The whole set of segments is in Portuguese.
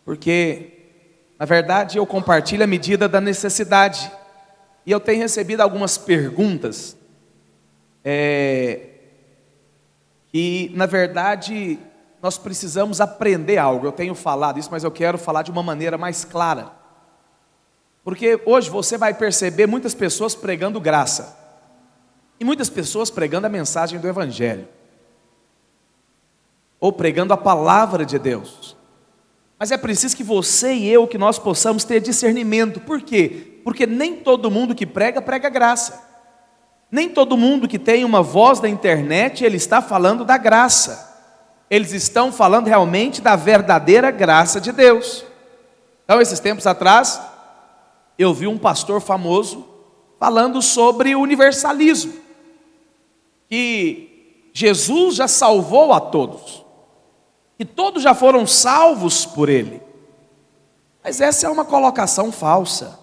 porque, na verdade, eu compartilho à medida da necessidade. E eu tenho recebido algumas perguntas, que, na verdade, nós precisamos aprender algo. Eu tenho falado isso, mas eu quero falar de uma maneira mais clara. Porque hoje você vai perceber muitas pessoas pregando graça, e muitas pessoas pregando a mensagem do Evangelho, ou pregando a palavra de Deus. Mas é preciso que você e eu, que nós possamos ter discernimento. Por quê? Porque nem todo mundo que prega, prega graça. Nem todo mundo que tem uma voz na internet, ele está falando da graça. Eles estão falando realmente da verdadeira graça de Deus. Então, esses tempos atrás, eu vi um pastor famoso falando sobre o universalismo, que Jesus já salvou a todos, que todos já foram salvos por Ele. Mas essa é uma colocação falsa,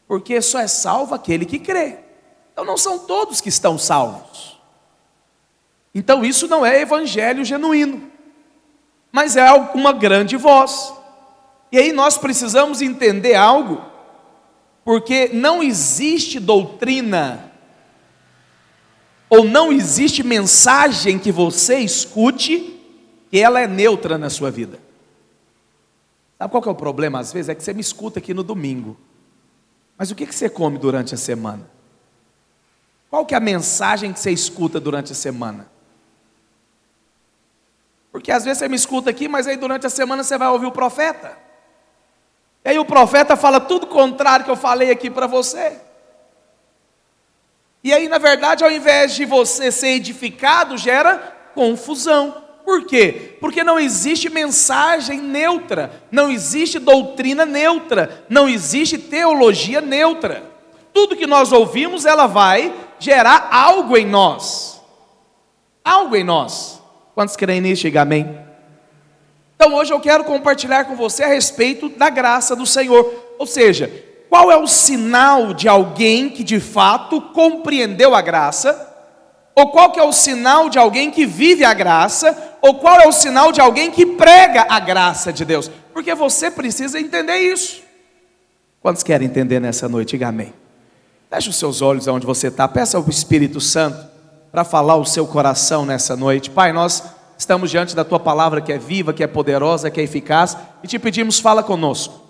porque só é salvo aquele que crê. Então não são todos que estão salvos. Então isso não é evangelho genuíno, mas é uma grande voz. E aí nós precisamos entender algo, porque não existe doutrina, ou não existe mensagem que você escute, que ela é neutra na sua vida. Sabe qual que é o problema às vezes? É que você me escuta aqui no domingo, mas o que você come durante a semana? Qual que é a mensagem que você escuta durante a semana? Porque às vezes você me escuta aqui, mas aí durante a semana você vai ouvir o profeta, e aí o profeta fala tudo contrário que eu falei aqui para você. E aí na verdade, ao invés de você ser edificado, gera confusão. Por quê? Porque não existe mensagem neutra, não existe doutrina neutra, não existe teologia neutra. Tudo que nós ouvimos, ela vai gerar algo em nós. Algo em nós. Quantos creem nisso? Diga amém. Então hoje eu quero compartilhar com você a respeito da graça do Senhor. Ou seja, qual é o sinal de alguém que de fato compreendeu a graça? Ou qual que é o sinal de alguém que vive a graça? Ou qual é o sinal de alguém que prega a graça de Deus? Porque você precisa entender isso. Quantos querem entender nessa noite? Diga amém. Feche os seus olhos onde você está. Peça ao Espírito Santo para falar o seu coração nessa noite. Pai, nós estamos diante da Tua palavra que é viva, que é poderosa, que é eficaz, e te pedimos, fala conosco.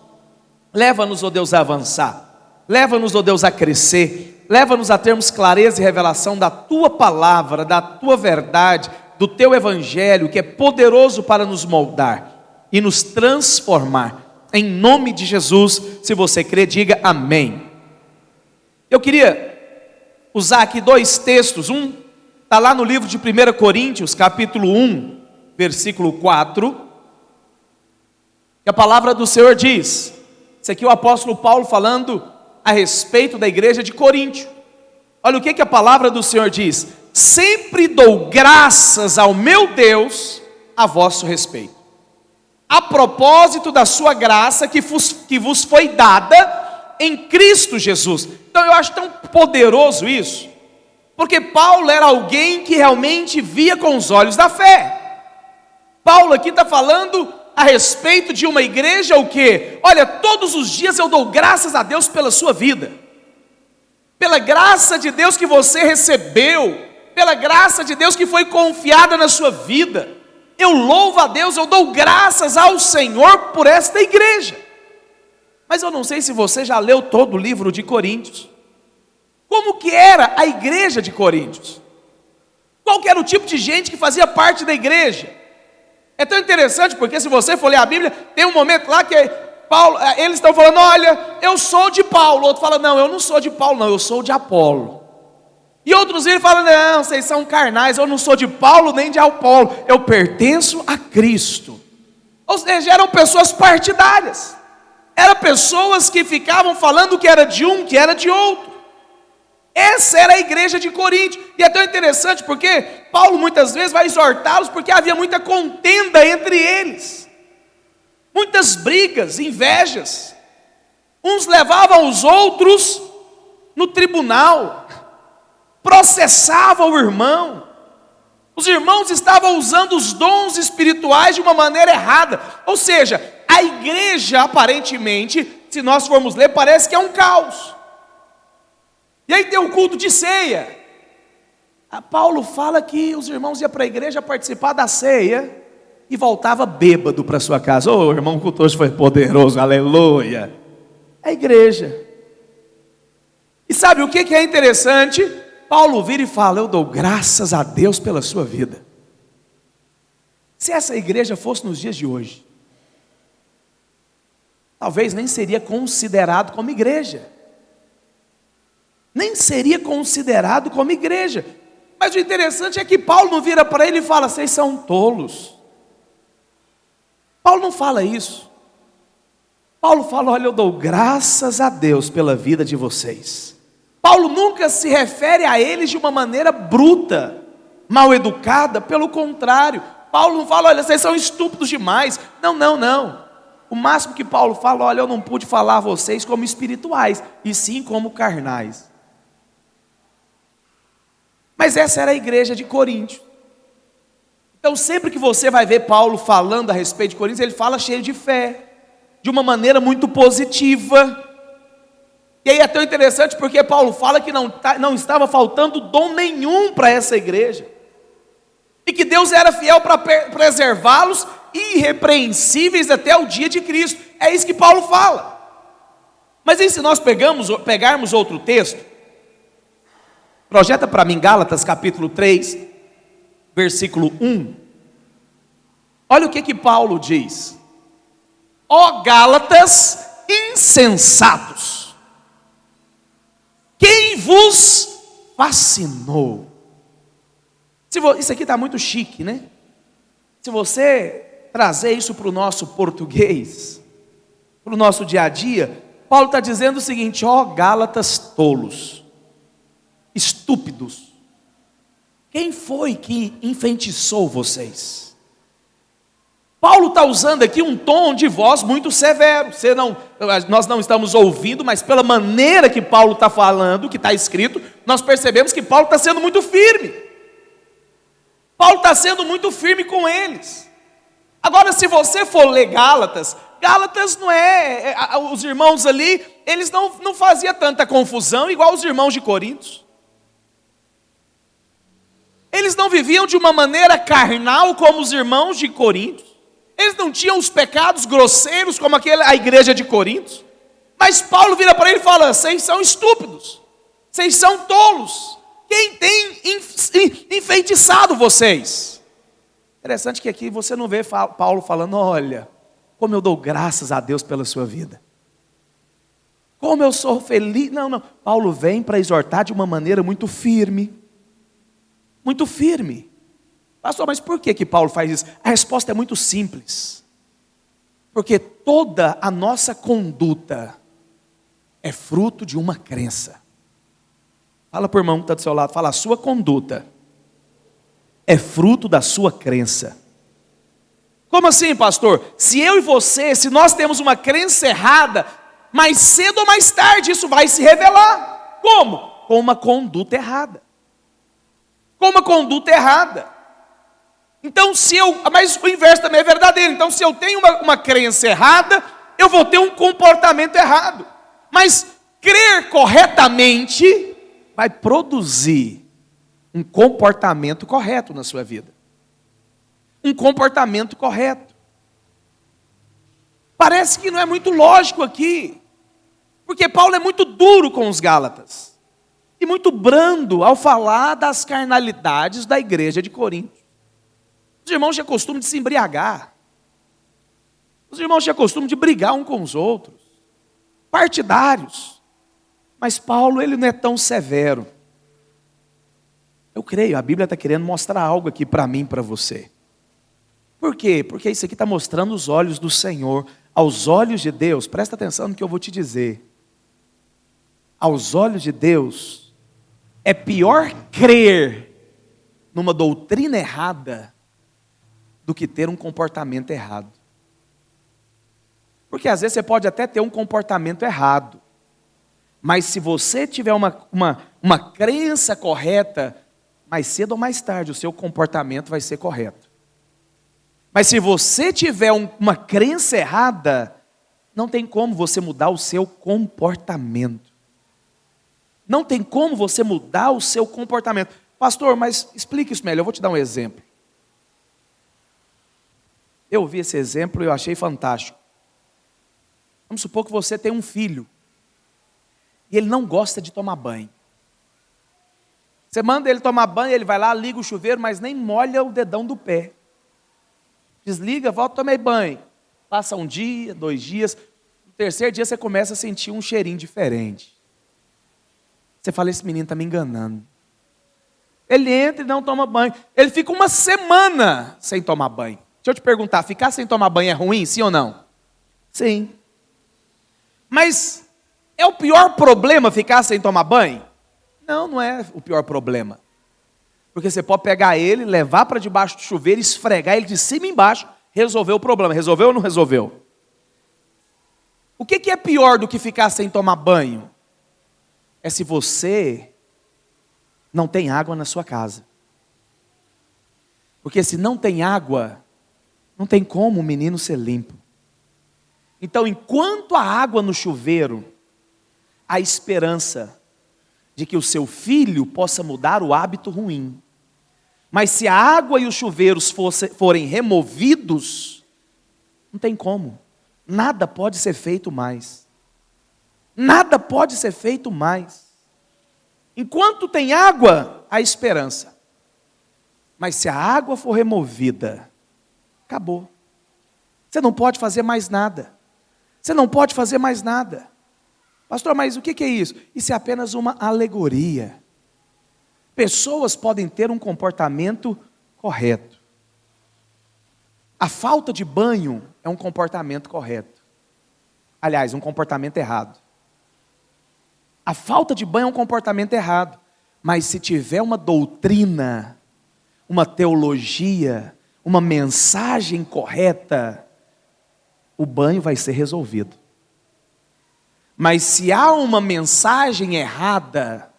Leva-nos, ó Deus, a avançar. Leva-nos, ó Deus, a crescer. Leva-nos a termos clareza e revelação da Tua palavra, da Tua verdade, do Teu Evangelho, que é poderoso para nos moldar e nos transformar. Em nome de Jesus, se você crê, diga amém. Eu queria usar aqui dois textos. Um está lá no livro de 1 Coríntios, capítulo 1, versículo 4. Que a palavra do Senhor diz, isso aqui é o apóstolo Paulo falando a respeito da igreja de Coríntio. Olha o que a palavra do Senhor diz: sempre dou graças ao meu Deus a vosso respeito, a propósito da sua graça que vos foi dada em Cristo Jesus. Então eu acho tão poderoso isso, porque Paulo era alguém que realmente via com os olhos da fé. Paulo aqui está falando a respeito de uma igreja o quê? Olha, todos os dias eu dou graças a Deus pela sua vida, pela graça de Deus que você recebeu, pela graça de Deus que foi confiada na sua vida. Eu louvo a Deus, eu dou graças ao Senhor por esta igreja. Mas eu não sei se você já leu todo o livro de Coríntios. Como que era a igreja de Coríntios? Qual que era o tipo de gente que fazia parte da igreja? É tão interessante porque se você for ler a Bíblia, tem um momento lá que Paulo, eles estão falando, olha, eu sou de Paulo. O outro fala, não, eu não sou de Paulo não, eu sou de Apolo. E outros ele falam, não, vocês são carnais, eu não sou de Paulo nem de Apolo, eu pertenço a Cristo. Ou seja, eram pessoas partidárias. Eram pessoas que ficavam falando que era de um, que era de outro. Essa era a igreja de Coríntio. E é tão interessante porque Paulo muitas vezes vai exortá-los, porque havia muita contenda entre eles, muitas brigas, invejas. Uns levavam os outros no tribunal, processavam o irmão. Os irmãos estavam usando os dons espirituais de uma maneira errada. Ou seja, a igreja, aparentemente, se nós formos ler, parece que é um caos. E aí tem o culto de ceia. Paulo fala que os irmãos iam para a igreja participar da ceia e voltava bêbado para sua casa. Ô, irmão, o culto hoje foi poderoso, aleluia. É a igreja. E sabe o que é interessante? Paulo vira e fala: eu dou graças a Deus pela sua vida. Se essa igreja fosse nos dias de hoje, talvez nem seria considerado como igreja. Nem seria considerado como igreja. Mas o interessante é que Paulo não vira para ele e fala: vocês são tolos. Paulo não fala isso. Paulo fala: olha, eu dou graças a Deus pela vida de vocês. Paulo nunca se refere a eles de uma maneira bruta, mal educada. Pelo contrário, Paulo não fala: olha, vocês são estúpidos demais. Não. O máximo que Paulo fala: olha, eu não pude falar a vocês como espirituais, e sim como carnais. Mas essa era a igreja de Corinto. Então sempre que você vai ver Paulo falando a respeito de Coríntios, ele fala cheio de fé, de uma maneira muito positiva. E aí é tão interessante porque Paulo fala que não estava faltando dom nenhum para essa igreja. E que Deus era fiel para preservá-los irrepreensíveis até o dia de Cristo. É isso que Paulo fala. Mas aí se nós pegarmos outro texto, projeta para mim Gálatas capítulo 3, versículo 1. Olha o que Paulo diz: ó Gálatas insensatos, quem vos fascinou? Isso aqui está muito chique, né? Se você trazer isso para o nosso português, para o nosso dia a dia, Paulo está dizendo o seguinte: ó Gálatas tolos, estúpidos, quem foi que enfeitiçou vocês? Paulo está usando aqui um tom de voz muito severo. Nós não estamos ouvindo, mas pela maneira que Paulo está falando, que está escrito, nós percebemos que Paulo está sendo muito firme. Paulo está sendo muito firme com eles. Agora, se você for ler Gálatas não é, os irmãos ali, eles não faziam tanta confusão igual os irmãos de Corinto. Eles não viviam de uma maneira carnal como os irmãos de Corinto. Eles não tinham os pecados grosseiros como a igreja de Corinto. Mas Paulo vira para ele e fala: vocês são estúpidos, vocês são tolos. Quem tem enfeitiçado vocês? Interessante que aqui você não vê Paulo falando: olha, como eu dou graças a Deus pela sua vida, como eu sou feliz. Não. Paulo vem para exortar de uma maneira muito firme. Muito firme. Pastor, mas por que Paulo faz isso? A resposta é muito simples. Porque toda a nossa conduta é fruto de uma crença. Fala para o irmão que está do seu lado, fala: a sua conduta é fruto da sua crença. Como assim, pastor? Se eu e você, se nós temos uma crença errada, mais cedo ou mais tarde isso vai se revelar. Como? Com uma conduta errada. Com uma conduta errada. Então mas o inverso também é verdadeiro. Então se eu tenho uma crença errada, eu vou ter um comportamento errado. Mas crer corretamente vai produzir um comportamento correto na sua vida. Um comportamento correto. Parece que não é muito lógico aqui, porque Paulo é muito duro com os Gálatas e muito brando ao falar das carnalidades da igreja de Corinto. Os irmãos tinham costume de se embriagar. Os irmãos tinham costume de brigar um com os outros. Partidários. Mas Paulo, ele não é tão severo. Eu creio, a Bíblia está querendo mostrar algo aqui para mim e para você. Por quê? Porque isso aqui está mostrando os olhos do Senhor. Aos olhos de Deus, presta atenção no que eu vou te dizer. Aos olhos de Deus, é pior crer numa doutrina errada do que ter um comportamento errado. Porque às vezes você pode até ter um comportamento errado, mas se você tiver uma crença correta, mais cedo ou mais tarde o seu comportamento vai ser correto. Mas se você tiver uma crença errada, não tem como você mudar o seu comportamento. Não tem como você mudar o seu comportamento. Pastor, mas explique isso melhor, eu vou te dar um exemplo. Eu vi esse exemplo e eu achei fantástico. Vamos supor que você tem um filho e ele não gosta de tomar banho. Você manda ele tomar banho, ele vai lá, liga o chuveiro, mas nem molha o dedão do pé. Desliga, volta, tomei banho. Passa um dia, 2 dias, no terceiro dia você começa a sentir um cheirinho diferente. Você fala, esse menino está me enganando. Ele entra e não toma banho. Ele fica uma semana sem tomar banho. Deixa eu te perguntar, ficar sem tomar banho é ruim, sim ou não? Sim. Mas é o pior problema ficar sem tomar banho? Não, não é o pior problema. Porque você pode pegar ele, levar para debaixo do chuveiro, esfregar ele de cima e embaixo, resolver o problema. Resolveu ou não resolveu? O que é pior do que ficar sem tomar banho? É se você não tem água na sua casa. Porque se não tem água, não tem como o menino ser limpo. Então, enquanto a água no chuveiro, há esperança de que o seu filho possa mudar o hábito ruim. Mas se a água e os chuveiros forem removidos, não tem como. Nada pode ser feito mais. Nada pode ser feito mais. Enquanto tem água, há esperança. Mas se a água for removida, acabou. Você não pode fazer mais nada. Você não pode fazer mais nada. Pastor, mas o que é isso? Isso é apenas uma alegoria. Pessoas podem ter um comportamento correto. A falta de banho é um comportamento correto. Aliás, um comportamento errado. A falta de banho é um comportamento errado. Mas se tiver uma doutrina, uma teologia, uma mensagem correta, o banho vai ser resolvido. Mas se há uma mensagem errada,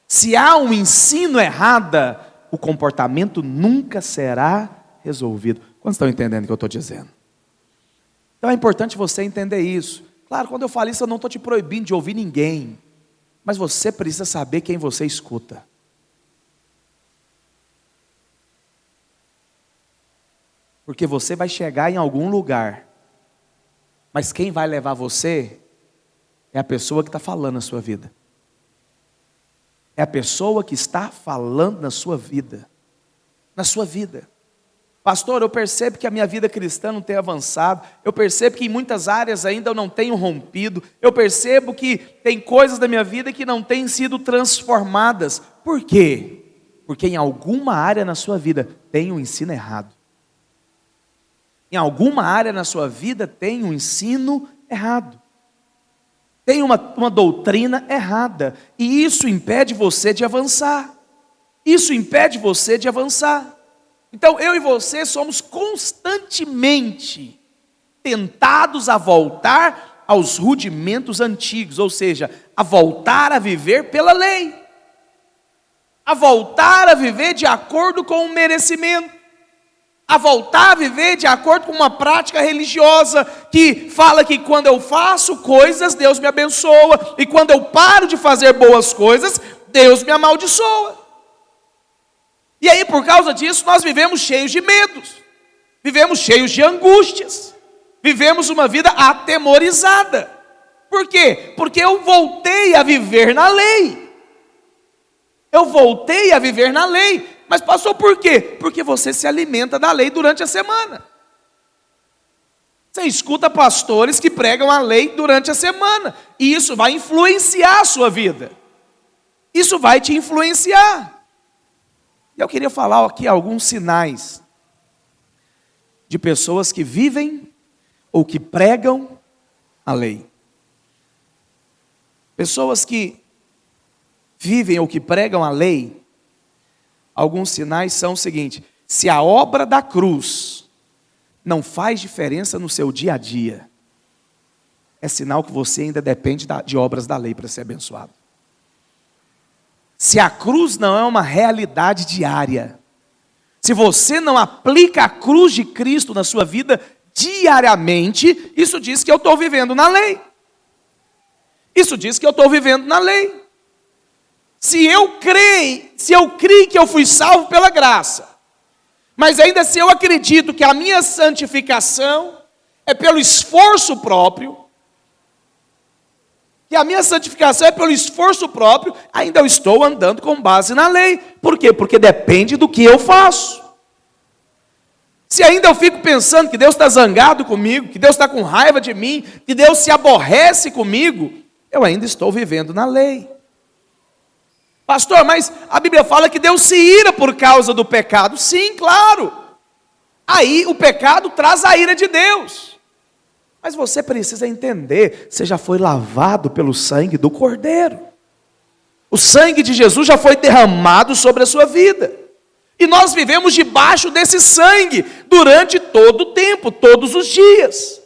se há um ensino errado, o comportamento nunca será resolvido. Quantos estão entendendo o que eu estou dizendo? Então é importante você entender isso. Claro, quando eu falo isso, eu não estou te proibindo de ouvir ninguém. Mas você precisa saber quem você escuta. Porque você vai chegar em algum lugar. Mas quem vai levar você é a pessoa que está falando na sua vida. É a pessoa que está falando na sua vida. Na sua vida. Pastor, eu percebo que a minha vida cristã não tem avançado. Eu percebo que em muitas áreas ainda eu não tenho rompido. Eu percebo que tem coisas da minha vida que não têm sido transformadas. Por quê? Porque em alguma área na sua vida tem um ensino errado. Em alguma área na sua vida tem um ensino errado. Tem uma doutrina errada. E isso impede você de avançar. Isso impede você de avançar. Então eu e você somos constantemente tentados a voltar aos rudimentos antigos. Ou seja, a voltar a viver pela lei. A voltar a viver de acordo com o merecimento. A voltar a viver de acordo com uma prática religiosa que fala que quando eu faço coisas, Deus me abençoa, e quando eu paro de fazer boas coisas, Deus me amaldiçoa. E aí, por causa disso, nós vivemos cheios de medos, vivemos cheios de angústias, vivemos uma vida atemorizada. Por quê? Porque eu voltei a viver na lei. Eu voltei a viver na lei. Mas pastor, por quê? Porque você se alimenta da lei durante a semana. Você escuta pastores que pregam a lei durante a semana. E isso vai influenciar a sua vida. Isso vai te influenciar. E eu queria falar aqui alguns sinais de pessoas que vivem ou que pregam a lei. Pessoas que vivem ou que pregam a lei, alguns sinais são o seguinte: se a obra da cruz não faz diferença no seu dia a dia, é sinal que você ainda depende de obras da lei para ser abençoado. Se a cruz não é uma realidade diária, Se você não aplica a cruz de Cristo na sua vida diariamente, isso diz que eu estou vivendo na lei. Isso diz que eu estou vivendo na lei. Se eu creio que eu fui salvo pela graça, mas ainda se eu acredito que a minha santificação é pelo esforço próprio, ainda eu estou andando com base na lei. Por quê? Porque depende do que eu faço. Se ainda eu fico pensando que Deus está zangado comigo, que Deus está com raiva de mim, que Deus se aborrece comigo, eu ainda estou vivendo na lei. Pastor, mas a Bíblia fala que Deus se ira por causa do pecado. Sim, claro. Aí o pecado traz a ira de Deus. Mas você precisa entender, você já foi lavado pelo sangue do Cordeiro. O sangue de Jesus já foi derramado sobre a sua vida. E nós vivemos debaixo desse sangue durante todo o tempo, todos os dias.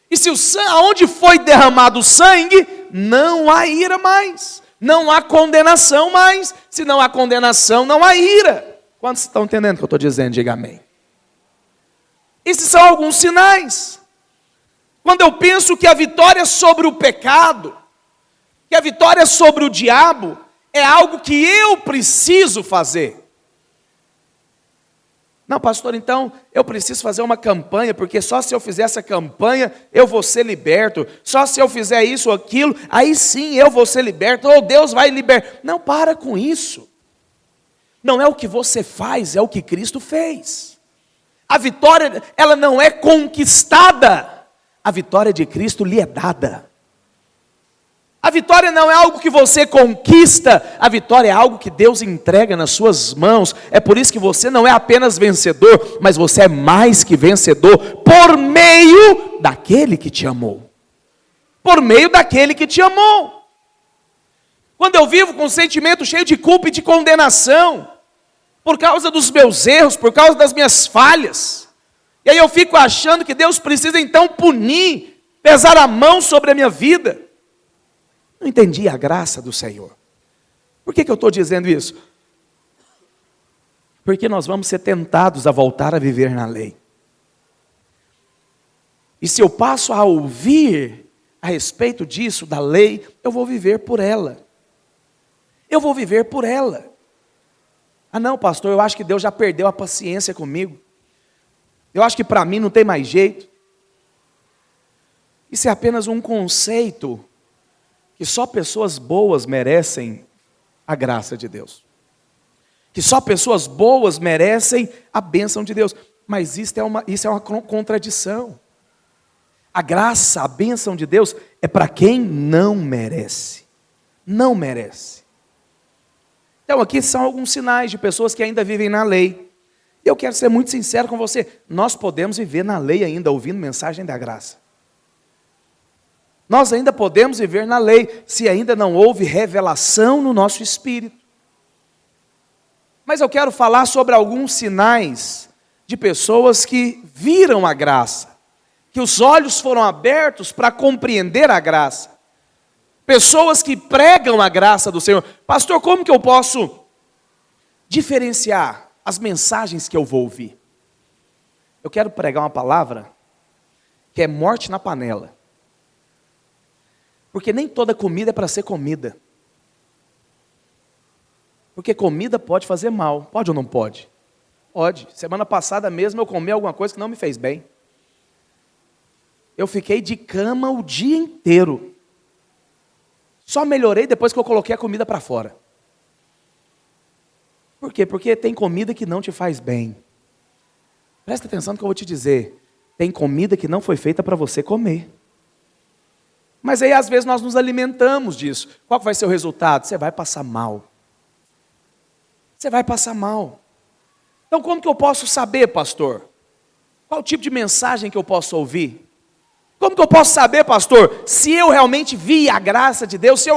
E se aonde foi derramado o sangue, não há ira mais. Não há condenação mais. Se não há condenação, não há ira. Quantos estão entendendo o que eu estou dizendo? Diga amém. Esses são alguns sinais. Quando eu penso que a vitória sobre o pecado, que a vitória sobre o diabo, é algo que eu preciso fazer. Não, pastor, então eu preciso fazer uma campanha, porque só se eu fizer essa campanha eu vou ser liberto. Só se eu fizer isso ou aquilo, aí sim eu vou ser liberto, ou Deus vai libertar. Não, para com isso. Não é o que você faz, é o que Cristo fez. A vitória, ela não é conquistada. A vitória de Cristo lhe é dada. A vitória não é algo que você conquista, a vitória é algo que Deus entrega nas suas mãos. É por isso que você não é apenas vencedor, mas você é mais que vencedor, por meio daquele que te amou. Por meio daquele que te amou. Quando eu vivo com um sentimento cheio de culpa e de condenação, por causa dos meus erros, por causa das minhas falhas, e aí eu fico achando que Deus precisa então punir, pesar a mão sobre a minha vida, não entendi a graça do Senhor. Por que eu estou dizendo isso? Porque nós vamos ser tentados a voltar a viver na lei. E se eu passo a ouvir a respeito disso, da lei, eu vou viver por ela. Eu vou viver por ela. Ah não, pastor, eu acho que Deus já perdeu a paciência comigo. Eu acho que para mim não tem mais jeito. Isso é apenas um conceito que só pessoas boas merecem a graça de Deus. Que só pessoas boas merecem a bênção de Deus. Mas isso é uma contradição. A graça, a bênção de Deus é para quem não merece. Não merece. Então aqui são alguns sinais de pessoas que ainda vivem na lei. E eu quero ser muito sincero com você. Nós podemos viver na lei ainda, ouvindo mensagem da graça. Nós ainda podemos viver na lei, se ainda não houve revelação no nosso espírito. Mas eu quero falar sobre alguns sinais de pessoas que viram a graça, que os olhos foram abertos para compreender a graça. Pessoas que pregam a graça do Senhor. Pastor, como que eu posso diferenciar as mensagens que eu vou ouvir? Eu quero pregar uma palavra que é morte na panela. Porque nem toda comida é para ser comida. Porque comida pode fazer mal. Pode ou não pode? Pode. Semana passada mesmo eu comi alguma coisa que não me fez bem. Eu fiquei de cama o dia inteiro. Só melhorei depois que eu coloquei a comida para fora. Por quê? Porque tem comida que não te faz bem. Presta atenção no que eu vou te dizer. Tem comida que não foi feita para você comer. Mas aí às vezes nós nos alimentamos disso. Qual vai ser o resultado? Você vai passar mal. Você vai passar mal. Então como que eu posso saber, pastor? Qual tipo de mensagem que eu posso ouvir? Como que eu posso saber, pastor, se eu realmente vi a graça de Deus, se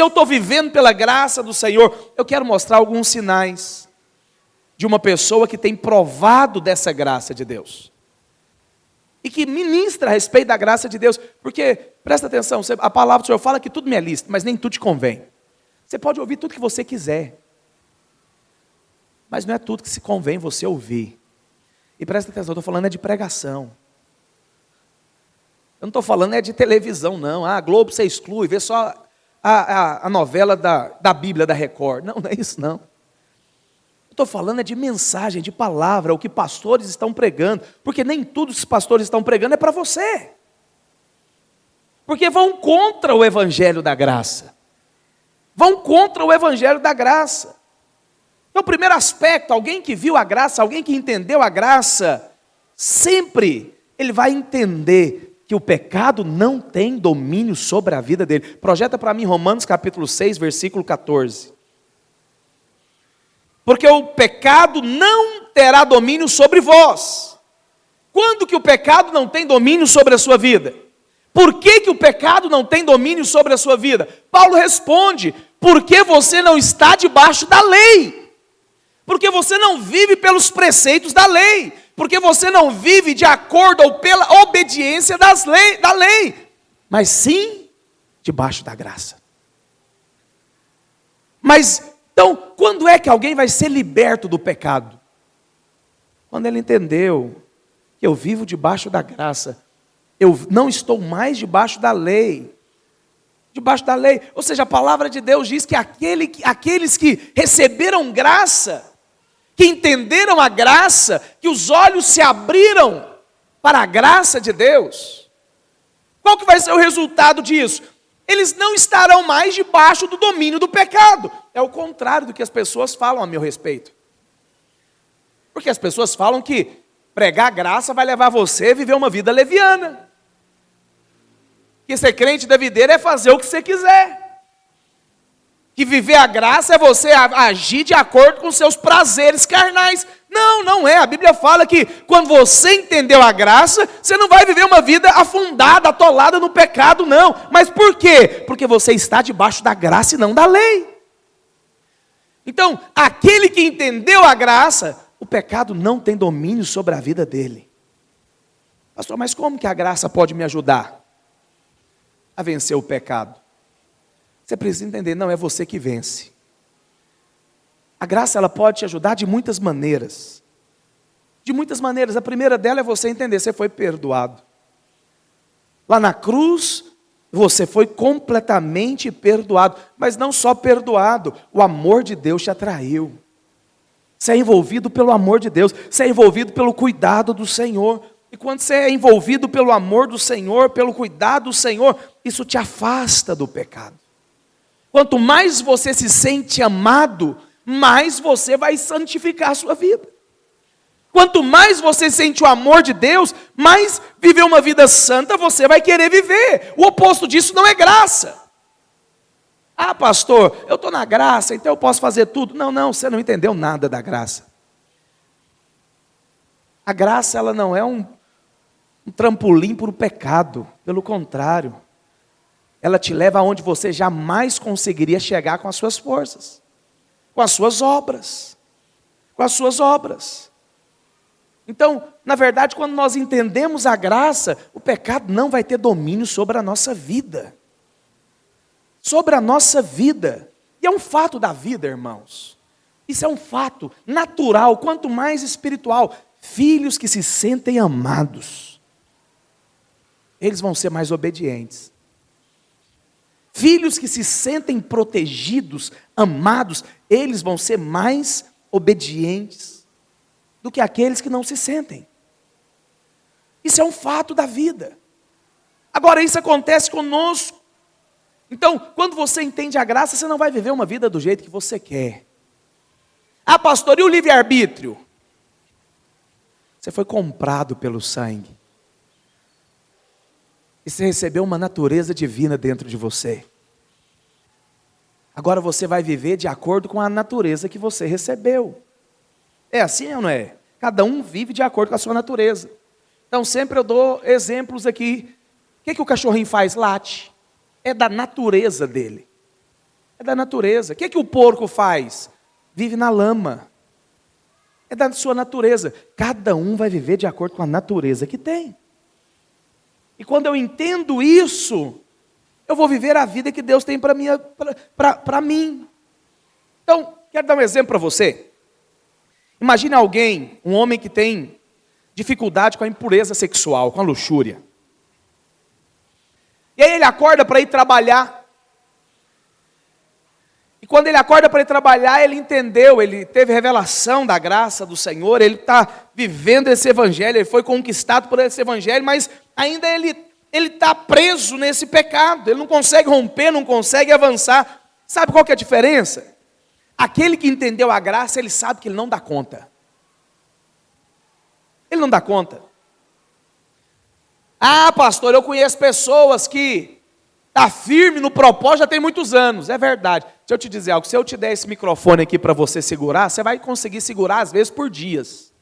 eu estou vivendo pela graça do Senhor? Eu quero mostrar alguns sinais de uma pessoa que tem provado dessa graça de Deus. E que ministra a respeito da graça de Deus. Porque, presta atenção, a palavra do Senhor fala que tudo me é lícito, mas nem tudo te convém. Você pode ouvir tudo que você quiser. Mas não é tudo que se convém você ouvir. E presta atenção, eu estou falando de pregação. Eu não estou falando de televisão, não. A Globo você exclui, vê só a novela da Bíblia, da Record. Não, não é isso não. Eu estou falando de mensagem, de palavra, o que pastores estão pregando. Porque nem tudo que os pastores estão pregando é para você. Porque vão contra o Evangelho da graça. Vão contra o Evangelho da graça. Então, o primeiro aspecto, alguém que viu a graça, alguém que entendeu a graça, sempre ele vai entender que o pecado não tem domínio sobre a vida dele. Projeta para mim Romanos capítulo 6, versículo 14. Porque o pecado não terá domínio sobre vós. Quando que o pecado não tem domínio sobre a sua vida? Por que o pecado não tem domínio sobre a sua vida? Paulo responde, porque você não está debaixo da lei. Porque você não vive pelos preceitos da lei. Porque você não vive de acordo ou pela obediência da lei. Mas sim, debaixo da graça. Mas, então, quando é que alguém vai ser liberto do pecado? Quando ele entendeu que eu vivo debaixo da graça. Eu não estou mais debaixo da lei. Debaixo da lei. Ou seja, a palavra de Deus diz que aqueles que receberam graça, que entenderam a graça, que os olhos se abriram para a graça de Deus, qual que vai ser o resultado disso? Eles não estarão mais debaixo do domínio do pecado. É o contrário do que as pessoas falam a meu respeito. Porque as pessoas falam que pregar a graça vai levar você a viver uma vida leviana. Que ser crente da videira é fazer o que você quiser. Que viver a graça é você agir de acordo com seus prazeres carnais. Não, não é. A Bíblia fala que quando você entendeu a graça, você não vai viver uma vida afundada, atolada no pecado, não. Mas por quê? Porque você está debaixo da graça e não da lei. Então, aquele que entendeu a graça, o pecado não tem domínio sobre a vida dele. Pastor, mas como que a graça pode me ajudar a vencer o pecado? Você precisa entender, não é você que vence. A graça ela pode te ajudar de muitas maneiras. De muitas maneiras. A primeira dela é você entender, você foi perdoado. Lá na cruz, você foi completamente perdoado. Mas não só perdoado, o amor de Deus te atraiu. Você é envolvido pelo amor de Deus, você é envolvido pelo cuidado do Senhor. E quando você é envolvido pelo amor do Senhor, pelo cuidado do Senhor, isso te afasta do pecado. Quanto mais você se sente amado, mais você vai santificar a sua vida. Quanto mais você sente o amor de Deus, mais viver uma vida santa você vai querer viver. O oposto disso não é graça. Ah, pastor, eu estou na graça, então eu posso fazer tudo. Não, você não entendeu nada da graça. A graça ela não é um trampolim para o pecado. Pelo contrário. Ela te leva aonde você jamais conseguiria chegar com as suas forças. Com as suas obras. Com as suas obras. Então, na verdade, quando nós entendemos a graça, o pecado não vai ter domínio sobre a nossa vida. Sobre a nossa vida. E é um fato da vida, irmãos. Isso é um fato natural, quanto mais espiritual. Filhos que se sentem amados, eles vão ser mais obedientes. Filhos que se sentem protegidos, amados, eles vão ser mais obedientes do que aqueles que não se sentem. Isso é um fato da vida. Agora, isso acontece conosco. Então, quando você entende a graça, você não vai viver uma vida do jeito que você quer. Ah, pastor, e o livre-arbítrio? Você foi comprado pelo sangue. E você recebeu uma natureza divina dentro de você. Agora você vai viver de acordo com a natureza que você recebeu. É assim ou não é? Cada um vive de acordo com a sua natureza. Então sempre eu dou exemplos aqui. O que o cachorrinho faz? Late. É da natureza dele. É da natureza. O que o porco faz? Vive na lama. É da sua natureza. Cada um vai viver de acordo com a natureza que tem. E quando eu entendo isso, eu vou viver a vida que Deus tem para mim. Então, quero dar um exemplo para você. Imagine alguém, um homem que tem dificuldade com a impureza sexual, com a luxúria. E aí ele acorda para ir trabalhar. E quando ele acorda para ir trabalhar, ele entendeu, ele teve revelação da graça do Senhor, ele está vivendo esse evangelho, ele foi conquistado por esse evangelho, mas ainda ele está preso nesse pecado, ele não consegue romper, não consegue avançar. Sabe qual que é a diferença? Aquele que entendeu a graça, ele sabe que ele não dá conta. Ele não dá conta. Ah, pastor, eu conheço pessoas que está firme no propósito já tem muitos anos. É verdade. Deixa eu te dizer algo. Se eu te der esse microfone aqui para você segurar, você vai conseguir segurar às vezes por dias.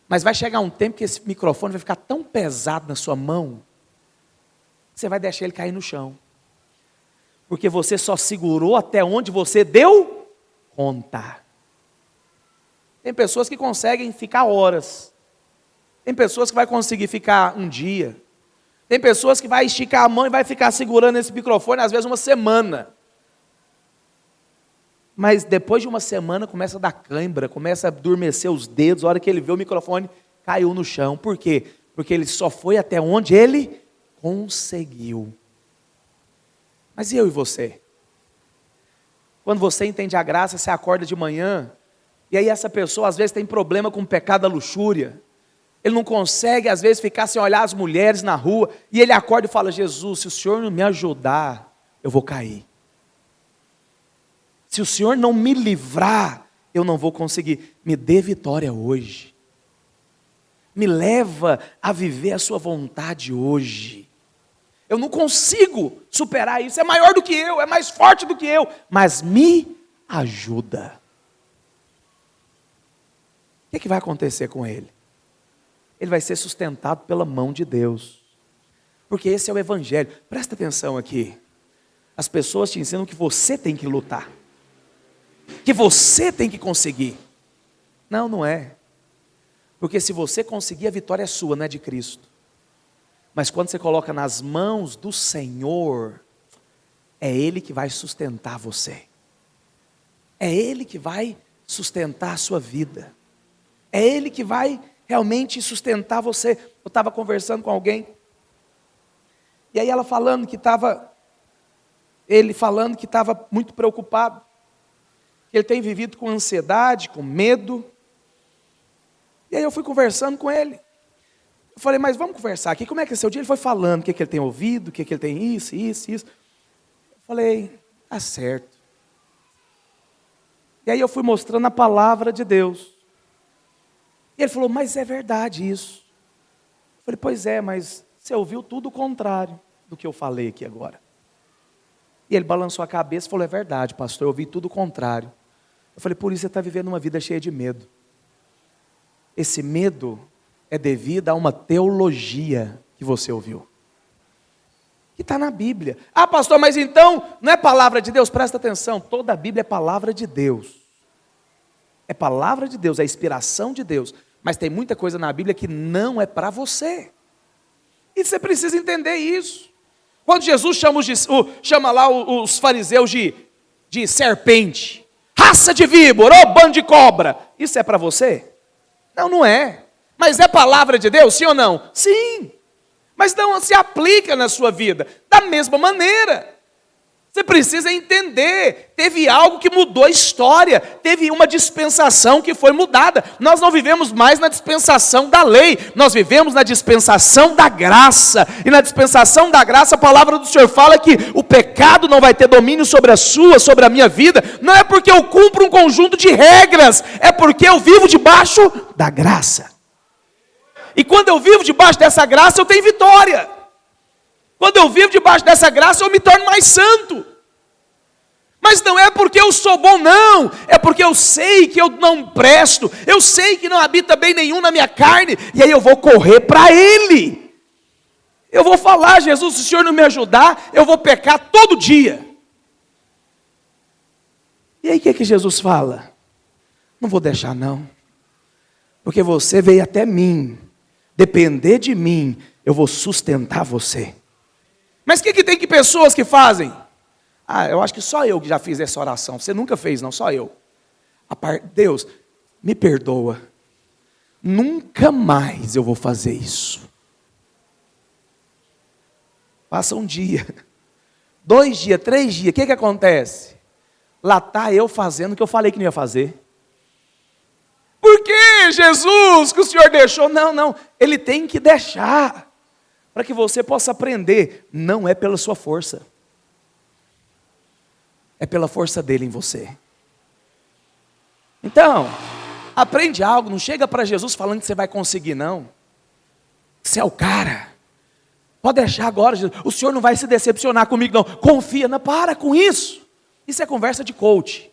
Mas vai chegar um tempo que esse microfone vai ficar tão pesado na sua mão, que você vai deixar ele cair no chão. Porque você só segurou até onde você deu conta. Tem pessoas que conseguem ficar horas. Tem pessoas que vai conseguir ficar um dia. Tem pessoas que vai esticar a mão e vai ficar segurando esse microfone, às vezes uma semana. Mas depois de uma semana começa a dar cãibra, começa a adormecer os dedos, a hora que ele vê o microfone, caiu no chão. Por quê? Porque ele só foi até onde ele conseguiu. Mas e eu e você? Quando você entende a graça, você acorda de manhã, e aí essa pessoa às vezes tem problema com o pecado da luxúria. Ele não consegue, às vezes, ficar sem olhar as mulheres na rua. E ele acorda e fala: Jesus, se o Senhor não me ajudar, eu vou cair. Se o Senhor não me livrar, eu não vou conseguir. Me dê vitória hoje. Me leva a viver a sua vontade hoje. Eu não consigo superar isso. É maior do que eu, é mais forte do que eu. Mas me ajuda. O que vai acontecer com ele? Ele vai ser sustentado pela mão de Deus. Porque esse é o evangelho. Presta atenção aqui. As pessoas te ensinam que você tem que lutar. Que você tem que conseguir. Não, não é. Porque se você conseguir, a vitória é sua, não é de Cristo. Mas quando você coloca nas mãos do Senhor, é Ele que vai sustentar você. É Ele que vai sustentar a sua vida. É Ele que vai realmente sustentar você. Eu estava conversando com alguém, e aí ela falando que estava, ele falando que estava muito preocupado, que ele tem vivido com ansiedade, com medo. E aí eu fui conversando com ele. Eu falei: mas vamos conversar aqui, como é que é seu dia? Ele foi falando o que ele tem ouvido, o que ele tem isso. Eu falei: tá certo. E aí eu fui mostrando a palavra de Deus. E ele falou: mas é verdade isso. Eu falei: pois é, mas você ouviu tudo o contrário do que eu falei aqui agora. E ele balançou a cabeça e falou: é verdade, pastor, eu ouvi tudo o contrário. Eu falei: por isso você está vivendo uma vida cheia de medo. Esse medo é devido a uma teologia que você ouviu. Que está na Bíblia. Ah, pastor, mas então não é palavra de Deus? Presta atenção, toda a Bíblia é palavra de Deus. É palavra de Deus, é inspiração de Deus. Mas tem muita coisa na Bíblia que não é para você. E você precisa entender isso. Quando Jesus chama lá os fariseus de serpente, raça de víbora, ô bando de cobra, isso é para você? Não, não é. Mas é palavra de Deus, sim ou não? Sim. Mas não se aplica na sua vida da mesma maneira. Você precisa entender, teve algo que mudou a história, teve uma dispensação que foi mudada. Nós não vivemos mais na dispensação da lei, nós vivemos na dispensação da graça. E na dispensação da graça, a palavra do Senhor fala que o pecado não vai ter domínio sobre a sua, sobre a minha vida. Não é porque eu cumpro um conjunto de regras, é porque eu vivo debaixo da graça. E quando eu vivo debaixo dessa graça, eu tenho vitória. Quando eu vivo debaixo dessa graça, eu me torno mais santo. Mas não é porque eu sou bom, não. É porque eu sei que eu não presto. Eu sei que não habita bem nenhum na minha carne. E aí eu vou correr para Ele. Eu vou falar: Jesus, se o Senhor não me ajudar, eu vou pecar todo dia. E aí o que Jesus fala? Não vou deixar não. Porque você veio até mim. Depender de mim, eu vou sustentar você. Mas o que tem pessoas que fazem? Ah, eu acho que só eu que já fiz essa oração. Você nunca fez, não, só eu. Deus, me perdoa, nunca mais eu vou fazer isso. Passa um dia, 2 dias, 3 dias, o que acontece? Lá está eu fazendo o que eu falei que não ia fazer. Por que, Jesus, que o Senhor deixou? Não, Ele tem que deixar, para que você possa aprender, não é pela sua força, é pela força dele em você. Então, aprende algo, não chega para Jesus falando que você vai conseguir, não. Você é o cara. Pode deixar agora, Jesus. O Senhor não vai se decepcionar comigo, não. Confia, não, para com isso. Isso é conversa de coach.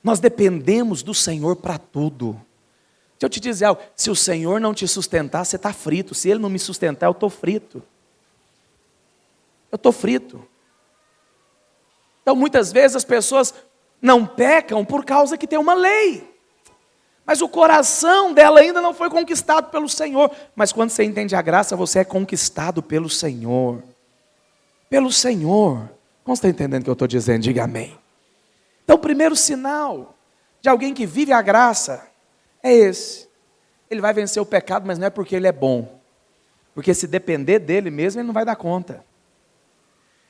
Nós dependemos do Senhor para tudo. Deixa eu te dizer algo, se o Senhor não te sustentar, você está frito. Se Ele não me sustentar, eu estou frito. Eu estou frito. Então muitas vezes as pessoas não pecam por causa que tem uma lei. Mas o coração dela ainda não foi conquistado pelo Senhor. Mas quando você entende a graça, você é conquistado pelo Senhor. Pelo Senhor. Como você está entendendo o que eu estou dizendo? Diga amém. Então o primeiro sinal de alguém que vive a graça é esse. Ele vai vencer o pecado, mas não é porque ele é bom. Porque se depender dele mesmo, ele não vai dar conta.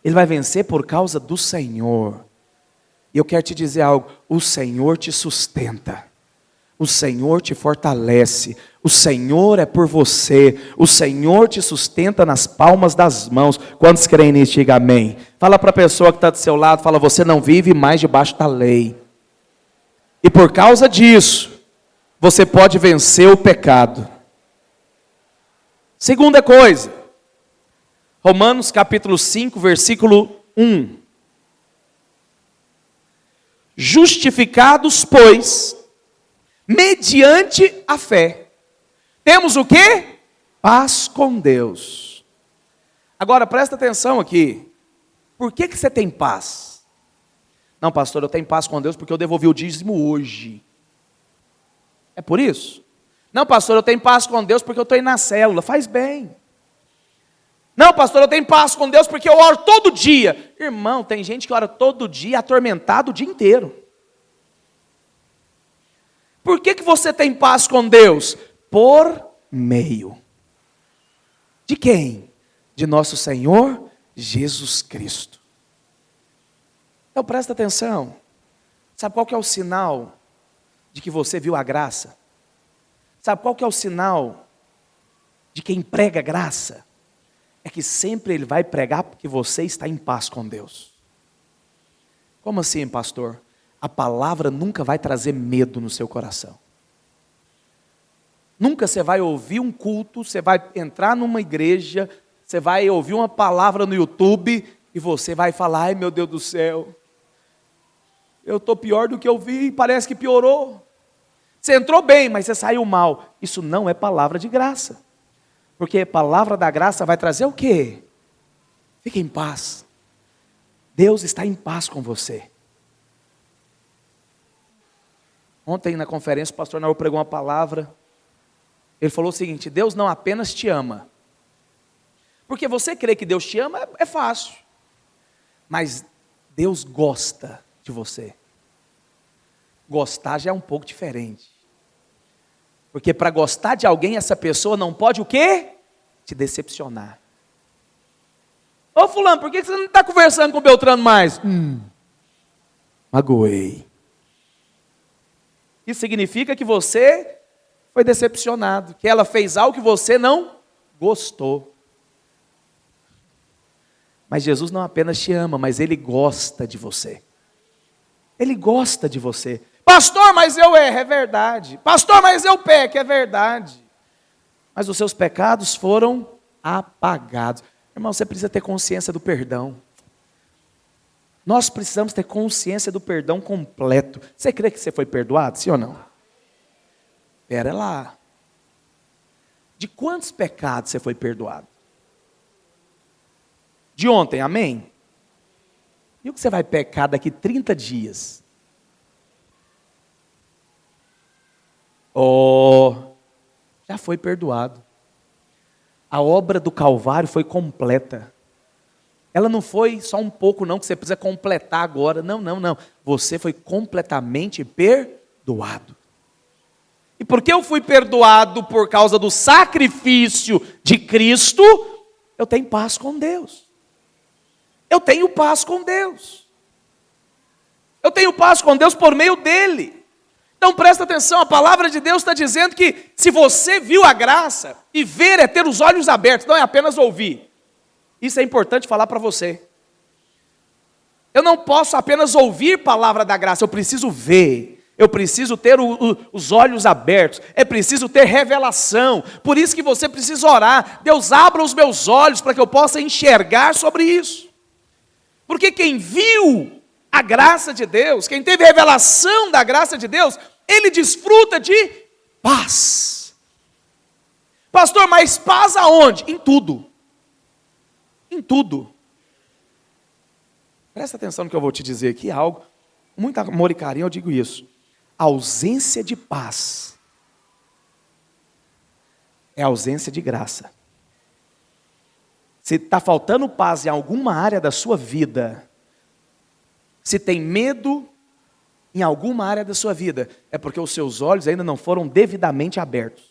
Ele vai vencer por causa do Senhor. E eu quero te dizer algo, o Senhor te sustenta. O Senhor te fortalece, o Senhor é por você, o Senhor te sustenta nas palmas das mãos. Quantos creem nisso? Diga amém. Fala para a pessoa que está do seu lado, fala, você não vive mais debaixo da lei. E por causa disso, você pode vencer o pecado. Segunda coisa, Romanos capítulo 5, versículo 1. Justificados, pois, mediante a fé, temos o quê? Paz com Deus. Agora presta atenção aqui. Por que você tem paz? Não, pastor, eu tenho paz com Deus porque eu devolvi o dízimo hoje. É por isso? Não, pastor, eu tenho paz com Deus porque eu estou indo na célula. Faz bem. Não, pastor, eu tenho paz com Deus porque eu oro todo dia. Irmão, tem gente que ora todo dia, atormentado o dia inteiro. Por que você tem paz com Deus? Por meio de quem? De nosso Senhor Jesus Cristo. Então presta atenção. Sabe qual que é o sinal de que você viu a graça? Sabe qual que é o sinal de quem prega graça? É que sempre ele vai pregar porque você está em paz com Deus. Como assim, pastor? A palavra nunca vai trazer medo no seu coração. Nunca você vai ouvir um culto, você vai entrar numa igreja, você vai ouvir uma palavra no YouTube e você vai falar, ai meu Deus do céu, eu estou pior do que eu vi, parece que piorou. Você entrou bem, mas você saiu mal. Isso não é palavra de graça. Porque palavra da graça vai trazer o quê? Fique em paz. Deus está em paz com você. Ontem na conferência o pastor Naur pregou uma palavra. Ele falou o seguinte, Deus não apenas te ama. Porque você crer que Deus te ama é fácil. Mas Deus gosta de você. Gostar já é um pouco diferente. Porque para gostar de alguém, essa pessoa não pode o quê? Te decepcionar. Ô fulano, por que você não está conversando com o Beltrano mais? Magoei. Isso significa que você foi decepcionado, que ela fez algo que você não gostou. Mas Jesus não apenas te ama, mas Ele gosta de você. Ele gosta de você. Pastor, mas eu erro, é verdade. Pastor, mas eu peco, é verdade. Mas os seus pecados foram apagados. Irmão, você precisa ter consciência do perdão. Nós precisamos ter consciência do perdão completo. Você crê que você foi perdoado, sim ou não? Espera lá. De quantos pecados você foi perdoado? De ontem, amém? E o que você vai pecar daqui 30 dias? Já foi perdoado. A obra do Calvário foi completa. Ela não foi só um pouco não, que você precisa completar agora. Não. Você foi completamente perdoado. perdoado. E porque eu fui perdoado por causa do sacrifício de Cristo, eu tenho paz com Deus. Eu tenho paz com Deus. Eu tenho paz com Deus por meio dele. Então presta atenção, a palavra de Deus está dizendo que se você viu a graça, e ver é ter os olhos abertos, não é apenas ouvir. Isso é importante falar para você. Eu não posso apenas ouvir palavra da graça, eu preciso ver. Eu preciso ter os olhos abertos, é preciso ter revelação. Por isso que você precisa orar. Deus, abra os meus olhos para que eu possa enxergar sobre isso. Porque quem viu a graça de Deus, quem teve revelação da graça de Deus, ele desfruta de paz. Pastor, mas paz aonde? Em tudo. Em tudo. Presta atenção no que eu vou te dizer aqui, algo, com muito amor e carinho eu digo isso. A ausência de paz é ausência de graça. Se está faltando paz em alguma área da sua vida, se tem medo em alguma área da sua vida, é porque os seus olhos ainda não foram devidamente abertos.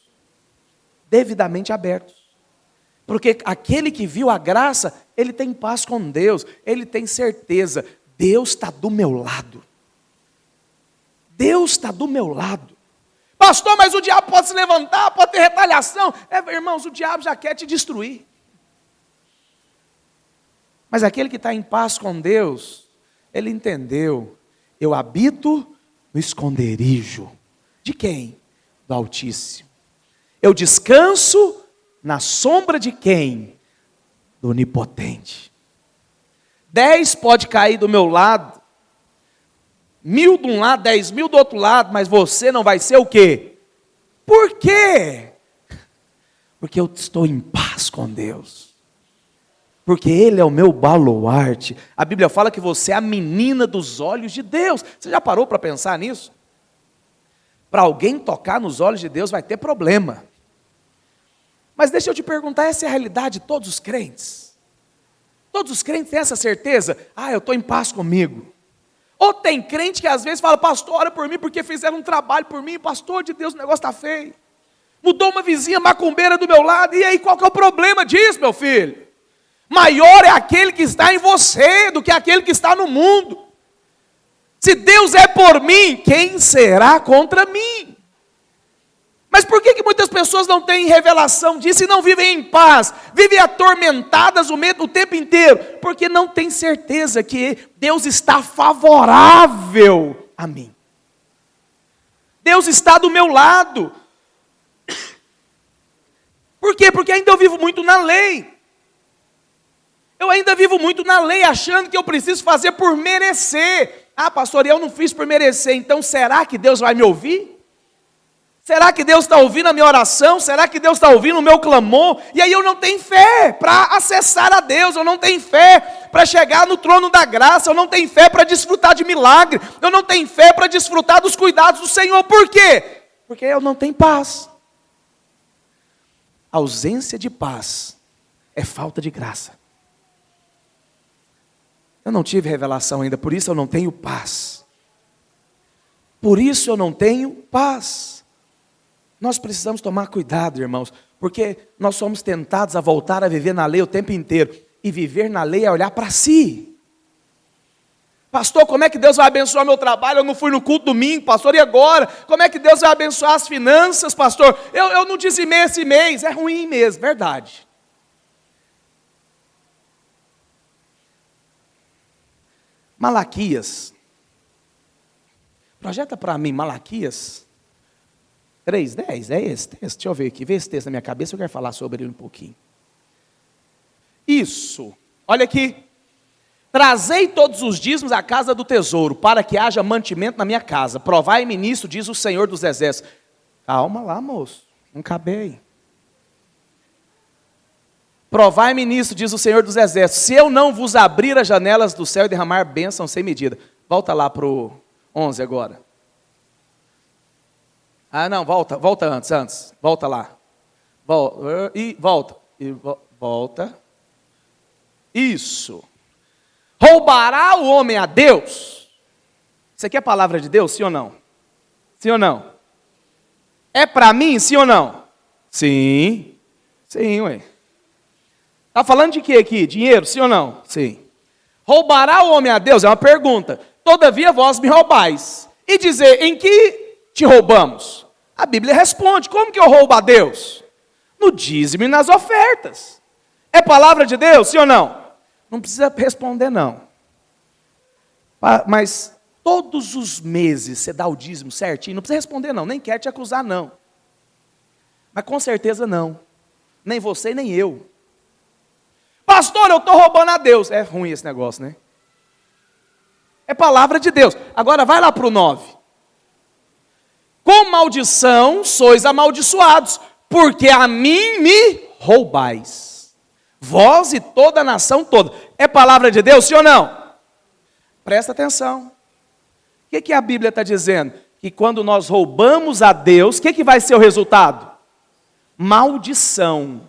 Devidamente abertos. Porque aquele que viu a graça, ele tem paz com Deus, ele tem certeza, Deus está do meu lado. Deus está do meu lado. Pastor, mas o diabo pode se levantar, pode ter retaliação. Irmãos, o diabo já quer te destruir. Mas aquele que está em paz com Deus, ele entendeu. Eu habito no esconderijo. De quem? Do Altíssimo. Eu descanso na sombra de quem? Do Onipotente. 10 pode cair do meu lado, 1000 de um lado, 10.000 do outro lado, mas você não vai ser o quê? Por quê? Porque eu estou em paz com Deus. Porque Ele é o meu baluarte. A Bíblia fala que você é a menina dos olhos de Deus. Você já parou para pensar nisso? Para alguém tocar nos olhos de Deus vai ter problema. Mas deixa eu te perguntar, essa é a realidade de todos os crentes? Todos os crentes têm essa certeza? Eu estou em paz comigo. Ou tem crente que às vezes fala, pastor, ora por mim porque fizeram um trabalho por mim, pastor de Deus, o negócio está feio. Mudou uma vizinha macumbeira do meu lado, e aí qual que é o problema disso, meu filho? Maior é aquele que está em você do que aquele que está no mundo. Se Deus é por mim, quem será contra mim? Mas por que muitas pessoas não têm revelação disso e não vivem em paz? Vivem atormentadas o tempo inteiro, porque não têm certeza que Deus está favorável a mim. Deus está do meu lado. Por quê? Porque ainda eu vivo muito na lei. Eu ainda vivo muito na lei, achando que eu preciso fazer por merecer. Pastor, eu não fiz por merecer, então será que Deus vai me ouvir? Será que Deus está ouvindo a minha oração? Será que Deus está ouvindo o meu clamor? E aí eu não tenho fé para acessar a Deus, eu não tenho fé para chegar no trono da graça, eu não tenho fé para desfrutar de milagre, eu não tenho fé para desfrutar dos cuidados do Senhor. Por quê? Porque eu não tenho paz. A ausência de paz é falta de graça. Eu não tive revelação ainda, por isso eu não tenho paz. Por isso eu não tenho paz. Nós precisamos tomar cuidado, irmãos, porque nós somos tentados a voltar a viver na lei o tempo inteiro. E viver na lei é olhar para si. Pastor, como é que Deus vai abençoar meu trabalho? Eu não fui no culto domingo, pastor, e agora? Como é que Deus vai abençoar as finanças, pastor? Eu não dizimei esse mês, é ruim mesmo, verdade. Malaquias. Projeta para mim, Malaquias 3:10, é esse texto? Deixa eu ver aqui, vê esse texto na minha cabeça, eu quero falar sobre ele um pouquinho. Isso, olha aqui. Trazei todos os dízimos à casa do tesouro, para que haja mantimento na minha casa. Provai-me nisso, diz o Senhor dos Exércitos. Calma lá, moço, não acabei. Provai-me nisso, diz o Senhor dos Exércitos, se eu não vos abrir as janelas do céu e derramar bênção sem medida. Volta lá para o 11 agora. Não, volta antes, volta lá. Volta. Isso. Roubará o homem a Deus? Isso aqui é a palavra de Deus, sim ou não? Sim ou não? É para mim, sim ou não? Sim. Sim, ué. Está falando de quê aqui? Dinheiro, sim ou não? Sim. Roubará o homem a Deus? É uma pergunta. Todavia vós me roubais. E dizer, em que te roubamos? A Bíblia responde, como que eu roubo a Deus? No dízimo e nas ofertas. É palavra de Deus, sim ou não? Não precisa responder não. Mas todos os meses você dá o dízimo certinho? Não precisa responder não, nem quer te acusar não. Mas com certeza não. Nem você, nem eu. Pastor, eu estou roubando a Deus. É ruim esse negócio, né? É palavra de Deus. Agora vai lá para o 9. Com maldição sois amaldiçoados, porque a mim me roubais. Vós e toda a nação toda. É palavra de Deus, sim ou não? Presta atenção. O que a Bíblia está dizendo? Que quando nós roubamos a Deus, o que vai ser o resultado? Maldição.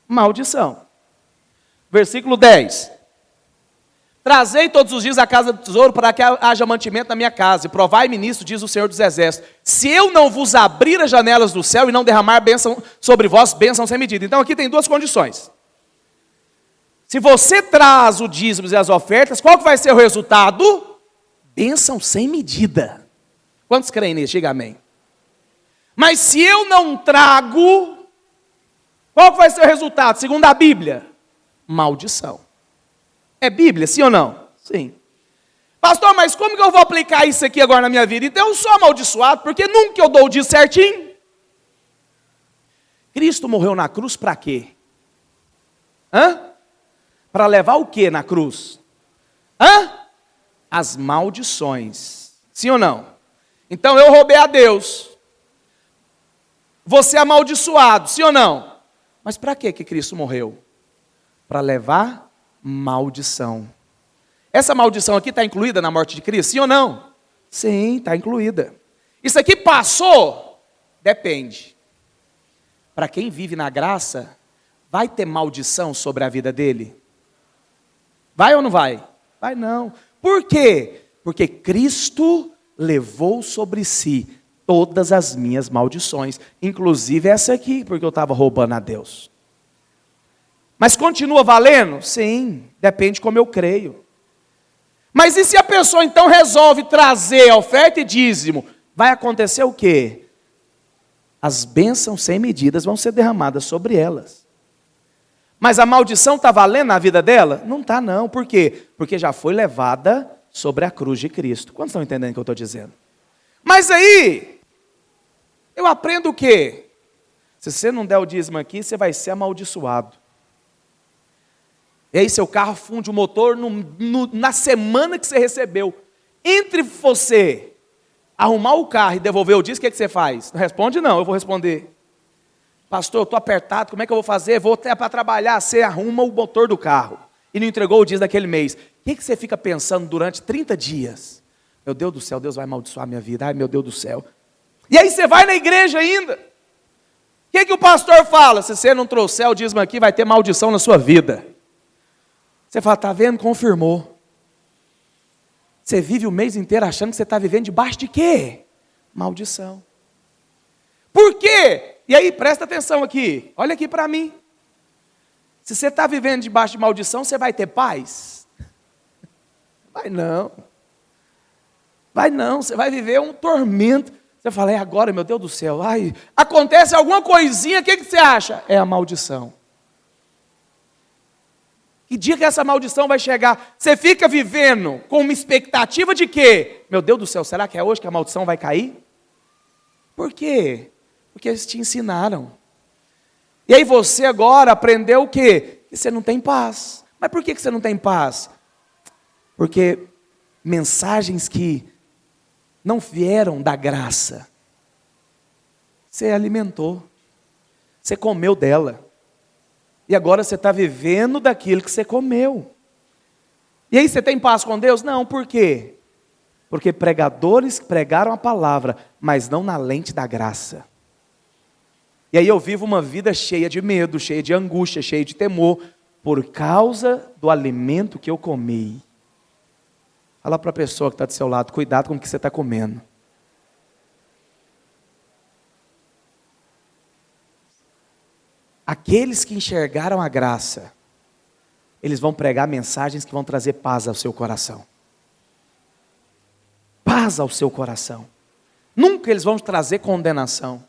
Maldição. Versículo 10. Trazei todos os dias a casa do tesouro para que haja mantimento na minha casa, e provai-me nisso, diz o Senhor dos Exércitos. Se eu não vos abrir as janelas do céu e não derramar bênção sobre vós, bênção sem medida. Então aqui tem duas condições. Se você traz o dízimo e as ofertas, qual que vai ser o resultado? Bênção sem medida. Quantos creem nisso? Diga amém. Mas se eu não trago, qual que vai ser o resultado? Segundo a Bíblia, maldição. É Bíblia, sim ou não? Sim. Pastor, mas como que eu vou aplicar isso aqui agora na minha vida? Então eu sou amaldiçoado, porque nunca eu dou o dízimo certinho. Cristo morreu na cruz para quê? Para levar o que na cruz? As maldições. Sim ou não? Então eu roubei a Deus. Você é amaldiçoado, sim ou não? Mas para que Cristo morreu? Para levar maldição. Essa maldição aqui está incluída na morte de Cristo, sim ou não? Sim, está incluída. Isso aqui passou? Depende. Para quem vive na graça, vai ter maldição sobre a vida dele? Vai ou não vai? Vai não. Por quê? Porque Cristo levou sobre si todas as minhas maldições, inclusive essa aqui, porque eu estava roubando a Deus. Mas continua valendo? Sim, depende como eu creio. Mas e se a pessoa então resolve trazer a oferta e dízimo? Vai acontecer o quê? As bênçãos sem medidas vão ser derramadas sobre elas. Mas a maldição está valendo na vida dela? Não está não. Por quê? Porque já foi levada sobre a cruz de Cristo. Quantos estão entendendo o que eu estou dizendo? Mas aí, eu aprendo o quê? Se você não der o dízimo aqui, você vai ser amaldiçoado. E aí seu carro funde o motor na semana que você recebeu. Entre você arrumar o carro e devolver o dízimo, o que você faz? Não responde não, eu vou responder. Pastor, eu estou apertado, como é que eu vou fazer? Vou até para trabalhar, você arruma o motor do carro. E não entregou o dízimo daquele mês. O que você fica pensando durante 30 dias? Meu Deus do céu, Deus vai amaldiçoar a minha vida. Ai, meu Deus do céu. E aí você vai na igreja ainda. O que o pastor fala? Se você não trouxer o dízimo aqui, vai ter maldição na sua vida. Você fala, está vendo? Confirmou. Você vive o mês inteiro achando que você está vivendo debaixo de quê? Maldição. Por quê? E aí, presta atenção aqui. Olha aqui para mim. Se você está vivendo debaixo de maldição, você vai ter paz? Vai não. Vai não, você vai viver um tormento. Você fala, agora, meu Deus do céu. Ai, acontece alguma coisinha, o que você acha? É a maldição. Que dia que essa maldição vai chegar? Você fica vivendo com uma expectativa de quê? Meu Deus do céu, será que é hoje que a maldição vai cair? Por quê? Porque eles te ensinaram. E aí você agora aprendeu o quê? Que você não tem paz. Mas por que você não tem paz? Porque mensagens que não vieram da graça, você alimentou, você comeu dela. E agora você está vivendo daquilo que você comeu. E aí você tem paz com Deus? Não, por quê? Porque pregadores pregaram a palavra, mas não na lente da graça. E aí eu vivo uma vida cheia de medo, cheia de angústia, cheia de temor, por causa do alimento que eu comi. Fala para a pessoa que está do seu lado, cuidado com o que você está comendo. Aqueles que enxergaram a graça, eles vão pregar mensagens que vão trazer paz ao seu coração. Paz ao seu coração. Nunca eles vão trazer condenação.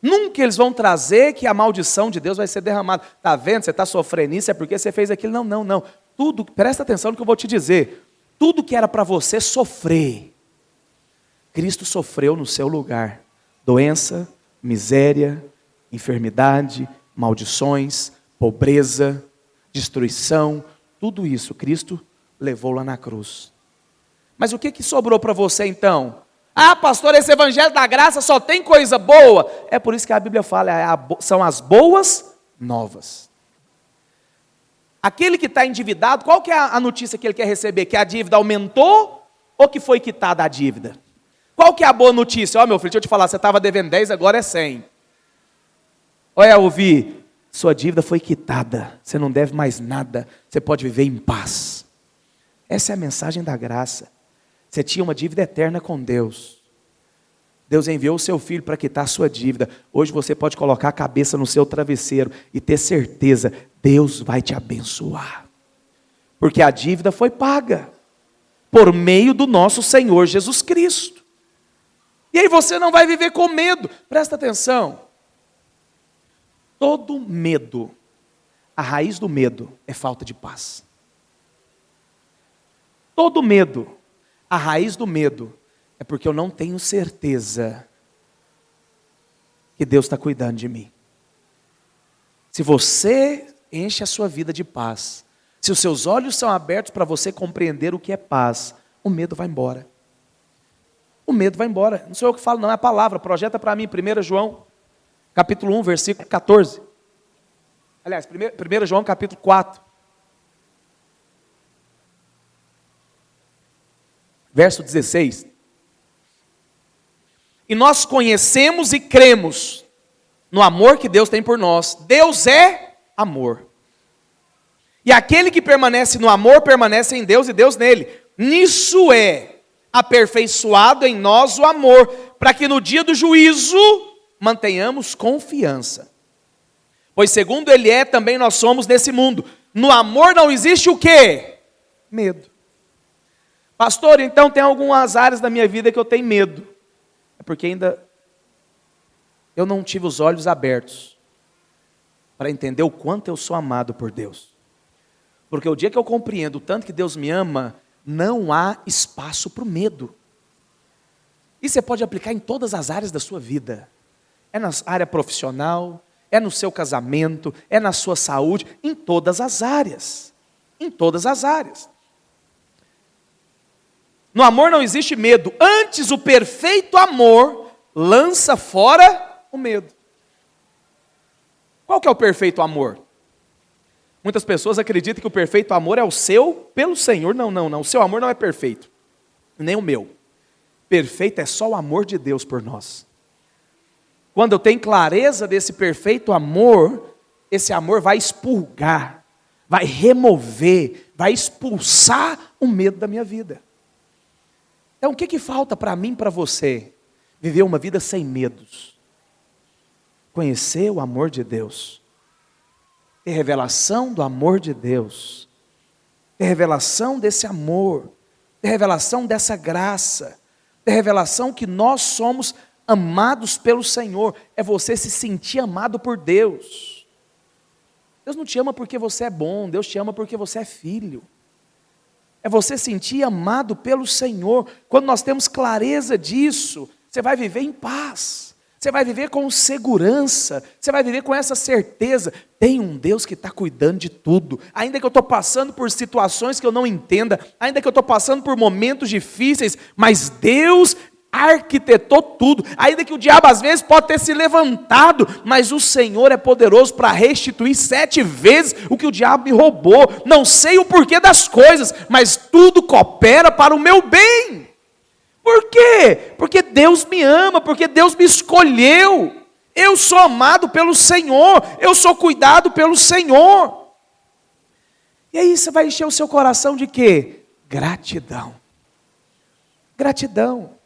Nunca eles vão trazer que a maldição de Deus vai ser derramada. Está vendo? Você está sofrendo isso, é porque você fez aquilo. Não. Tudo, presta atenção no que eu vou te dizer. Tudo que era para você sofrer, Cristo sofreu no seu lugar. Doença, miséria, enfermidade, maldições, pobreza, destruição. Tudo isso Cristo levou lá na cruz. Mas o que sobrou para você então? Ah, pastor, esse evangelho da graça só tem coisa boa. É por isso que a Bíblia fala, são as boas novas. Aquele que está endividado, qual que é a notícia que ele quer receber? Que a dívida aumentou ou que foi quitada a dívida? Qual que é a boa notícia? Ó, meu filho, deixa eu te falar, você estava devendo 10, agora é 100. Olha, ouvir, sua dívida foi quitada, você não deve mais nada, você pode viver em paz. Essa é a mensagem da graça. Você tinha uma dívida eterna com Deus. Deus enviou o seu filho para quitar a sua dívida. Hoje você pode colocar a cabeça no seu travesseiro e ter certeza, Deus vai te abençoar. Porque a dívida foi paga por meio do nosso Senhor Jesus Cristo. E aí você não vai viver com medo. Presta atenção. Todo medo, a raiz do medo é falta de paz. Todo medo, a raiz do medo é porque eu não tenho certeza que Deus está cuidando de mim. Se você enche a sua vida de paz, se os seus olhos são abertos para você compreender o que é paz, o medo vai embora. O medo vai embora. Não sou eu que falo, não, é a palavra. Projeta para mim, 1 João, capítulo 1, versículo 14. Aliás, 1 João, capítulo 4. Verso 16. E nós conhecemos e cremos no amor que Deus tem por nós. Deus é amor. E aquele que permanece no amor, permanece em Deus e Deus nele. Nisso é aperfeiçoado em nós o amor, para que no dia do juízo mantenhamos confiança. Pois segundo Ele é, também nós somos nesse mundo. No amor não existe o quê? Medo. Pastor, então tem algumas áreas da minha vida que eu tenho medo. É porque ainda eu não tive os olhos abertos para entender o quanto eu sou amado por Deus. Porque o dia que eu compreendo o tanto que Deus me ama, não há espaço para o medo. E você pode aplicar em todas as áreas da sua vida. É na área profissional, é no seu casamento, é na sua saúde, em todas as áreas. Em todas as áreas. No amor não existe medo, antes o perfeito amor lança fora o medo. Qual que é o perfeito amor? Muitas pessoas acreditam que o perfeito amor é o seu pelo Senhor. Não. O seu amor não é perfeito, nem o meu. Perfeito é só o amor de Deus por nós. Quando eu tenho clareza desse perfeito amor, esse amor vai expurgar, vai remover, vai expulsar o medo da minha vida. Então o que falta para mim e para você? Viver uma vida sem medos. Conhecer o amor de Deus. Ter revelação do amor de Deus. Ter revelação desse amor. Ter revelação dessa graça. Ter revelação que nós somos amados pelo Senhor. É você se sentir amado por Deus. Deus não te ama porque você é bom. Deus te ama porque você é filho. É você sentir amado pelo Senhor. Quando nós temos clareza disso, você vai viver em paz. Você vai viver com segurança. Você vai viver com essa certeza. Tem um Deus que está cuidando de tudo. Ainda que eu estou passando por situações que eu não entenda, ainda que eu estou passando por momentos difíceis, mas Deus arquitetou tudo. Ainda que o diabo às vezes pode ter se levantado, mas o Senhor é poderoso para restituir 7 vezes o que o diabo me roubou. Não sei o porquê das coisas, mas tudo coopera para o meu bem. Por quê? Porque Deus me ama, porque Deus me escolheu. Eu sou amado pelo Senhor, eu sou cuidado pelo Senhor. E aí você vai encher o seu coração de quê? Gratidão. Gratidão.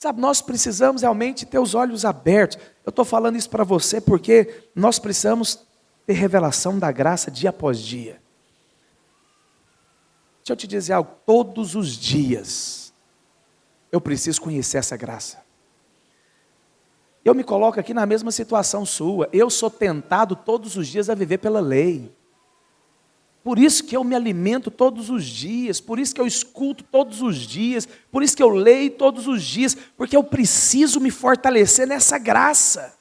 Sabe, nós precisamos realmente ter os olhos abertos. Eu estou falando isso para você porque nós precisamos ter revelação da graça dia após dia. Deixa eu te dizer algo, todos os dias eu preciso conhecer essa graça. Eu me coloco aqui na mesma situação sua, eu sou tentado todos os dias a viver pela lei. Por isso que eu me alimento todos os dias, por isso que eu escuto todos os dias, por isso que eu leio todos os dias, porque eu preciso me fortalecer nessa graça.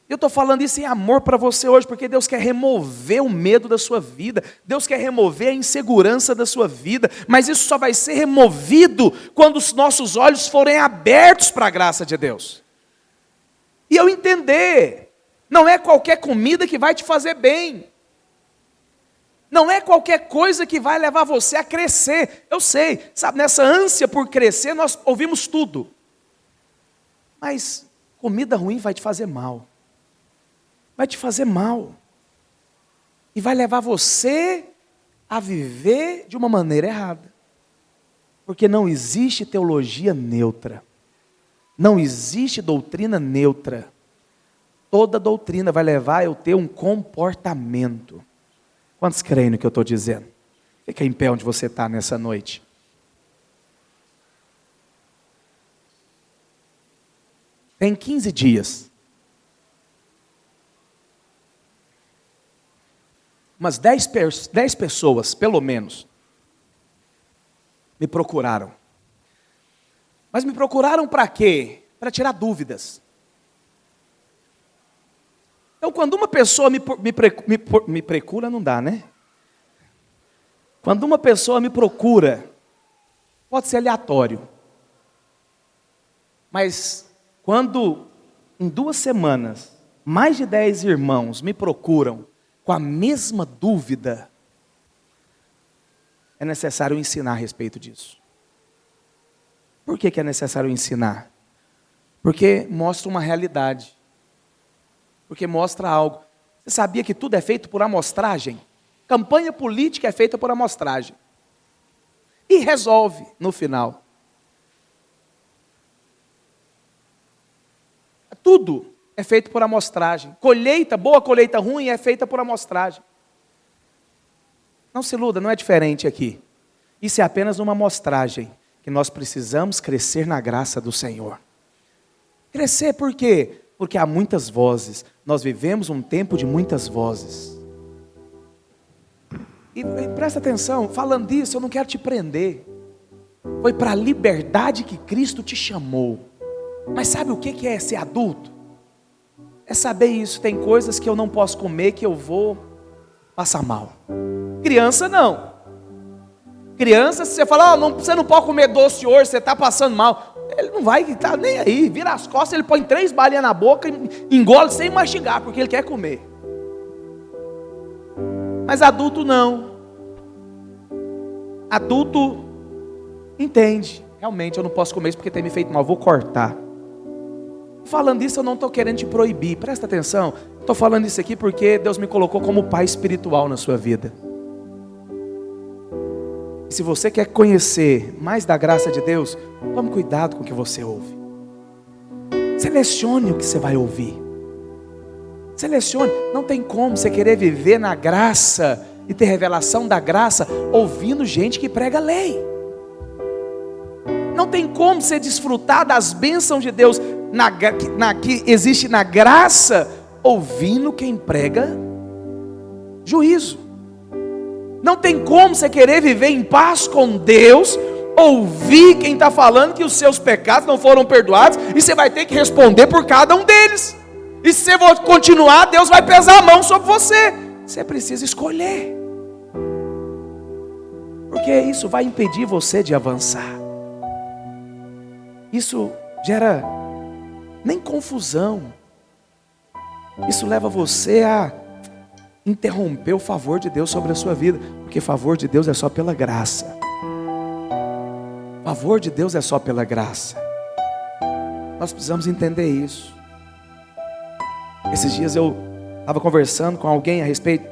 Eu estou falando isso em amor para você hoje, porque Deus quer remover o medo da sua vida, Deus quer remover a insegurança da sua vida, mas isso só vai ser removido quando os nossos olhos forem abertos para a graça de Deus. E eu entender, não é qualquer comida que vai te fazer bem, não é qualquer coisa que vai levar você a crescer. Eu sei, sabe, nessa ânsia por crescer nós ouvimos tudo, mas comida ruim vai te fazer mal. Vai te fazer mal. E vai levar você a viver de uma maneira errada. Porque não existe teologia neutra. Não existe doutrina neutra. Toda doutrina vai levar eu ter um comportamento. Quantos creem no que eu estou dizendo? Fica em pé onde você está nessa noite. Tem 15 dias. Umas 10 pessoas, pelo menos, me procuraram. Mas me procuraram para quê? Para tirar dúvidas. Então, quando uma pessoa me procura, não dá, né? Quando uma pessoa me procura, pode ser aleatório. Mas, quando em 2 semanas, mais de 10 irmãos me procuram, com a mesma dúvida, é necessário ensinar a respeito disso. Por que é necessário ensinar? Porque mostra uma realidade. Porque mostra algo. Você sabia que tudo é feito por amostragem? Campanha política é feita por amostragem. E resolve no final. Tudo é feito por amostragem. Colheita, boa colheita ruim, é feita por amostragem. Não se iluda, não é diferente aqui. Isso é apenas uma amostragem, que nós precisamos crescer na graça do Senhor. Crescer por quê? Porque há muitas vozes. Nós vivemos um tempo de muitas vozes. E presta atenção, falando disso, eu não quero te prender. Foi para a liberdade que Cristo te chamou. Mas sabe o que é ser adulto? É saber isso, tem coisas que eu não posso comer, que eu vou passar mal. Criança não. Criança, se você falar, você não pode comer doce hoje, você está passando mal. Ele não vai estar nem aí, vira as costas, ele põe 3 balinhas na boca, engole sem mastigar, porque ele quer comer. Mas adulto não. Adulto entende, realmente eu não posso comer isso porque tem me feito mal, vou cortar. Falando isso, eu não estou querendo te proibir, presta atenção. Estou falando isso aqui porque Deus me colocou como pai espiritual na sua vida. E se você quer conhecer mais da graça de Deus, tome cuidado com o que você ouve. Selecione o que você vai ouvir. Selecione. Não tem como você querer viver na graça e ter revelação da graça ouvindo gente que prega a lei. Não tem como você desfrutar das bênçãos de Deus que existe na graça, ouvindo quem prega juízo. Não tem como você querer viver em paz com Deus, ouvir quem está falando que os seus pecados não foram perdoados, e você vai ter que responder por cada um deles. E se você continuar, Deus vai pesar a mão sobre você. Você precisa escolher, porque isso vai impedir você de avançar. Isso gera nem confusão. Isso leva você a interromper o favor de Deus sobre a sua vida, porque favor de Deus é só pela graça. Favor de Deus é só pela graça. Nós precisamos entender isso. Esses dias eu estava conversando com alguém a respeito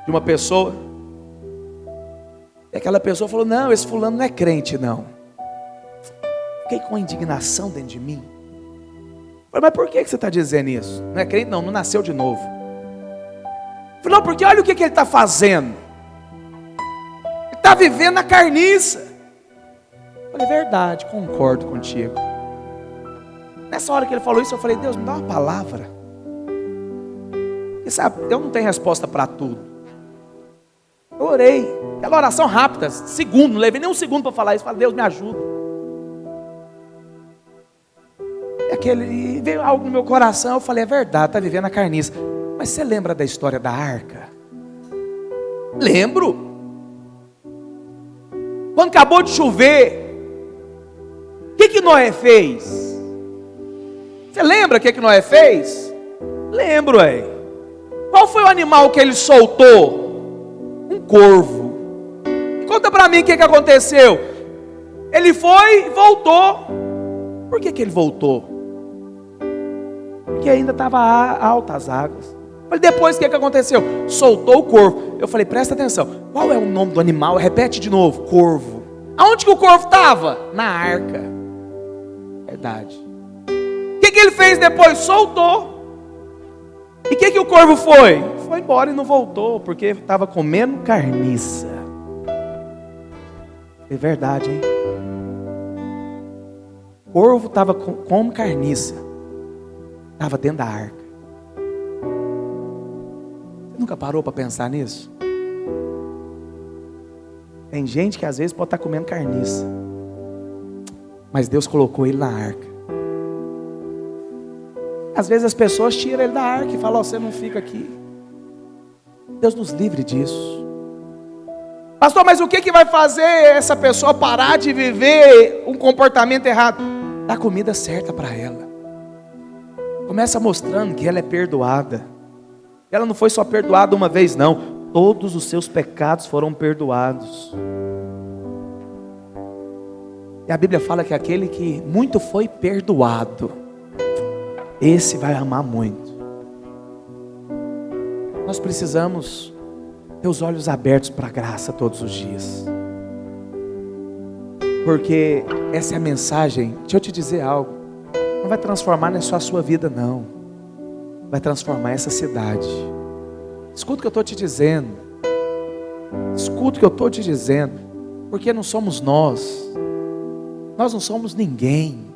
de uma pessoa, e aquela pessoa falou: não, esse fulano não é crente não. Fiquei com uma indignação dentro de mim. Falei, mas por que você está dizendo isso? Não é crente? Não nasceu de novo. Falei, não, porque olha o que ele está fazendo. Ele está vivendo na carniça. Falei, verdade, concordo contigo. Nessa hora que ele falou isso, eu falei, Deus, me dá uma palavra. Porque sabe, eu não tenho resposta para tudo. Eu orei, aquela oração rápida, segundo, não levei nem um segundo para falar isso. Falei, Deus, me ajuda. E veio algo no meu coração, eu falei, é verdade, está vivendo a carniça. Mas você lembra da história da arca? Lembro. Quando acabou de chover, o que Noé fez? Você lembra o que Noé fez? Lembro, Qual foi o animal que ele soltou? Um corvo. Conta para mim o que aconteceu. Ele foi e voltou. Por que ele voltou? Porque ainda estava altas as águas. Falei, depois o que aconteceu? Soltou o corvo. Eu falei, presta atenção. Qual é o nome do animal? Repete de novo. Corvo. Aonde que o corvo estava? Na arca. Verdade. O que ele fez depois? Soltou. E o que o corvo foi? Foi embora e não voltou, porque estava comendo carniça. É verdade, hein? O corvo estava comendo carniça. Estava dentro da arca. Você nunca parou para pensar nisso? Tem gente que às vezes pode estar comendo carniça, mas Deus colocou ele na arca. Às vezes as pessoas tiram ele da arca e falam, você não fica aqui. Deus nos livre disso. Pastor, mas o que vai fazer essa pessoa parar de viver um comportamento errado? Dá comida certa para ela. Começa mostrando que ela é perdoada. Ela não foi só perdoada uma vez, não. Todos os seus pecados foram perdoados. E a Bíblia fala que aquele que muito foi perdoado, esse vai amar muito. Nós precisamos ter os olhos abertos para a graça todos os dias. Porque essa é a mensagem. Deixa eu te dizer algo. Não vai transformar só a sua vida, não. Vai transformar essa cidade. Escuta o que eu estou te dizendo. Escuta o que eu estou te dizendo. Porque não somos nós. Nós não somos ninguém.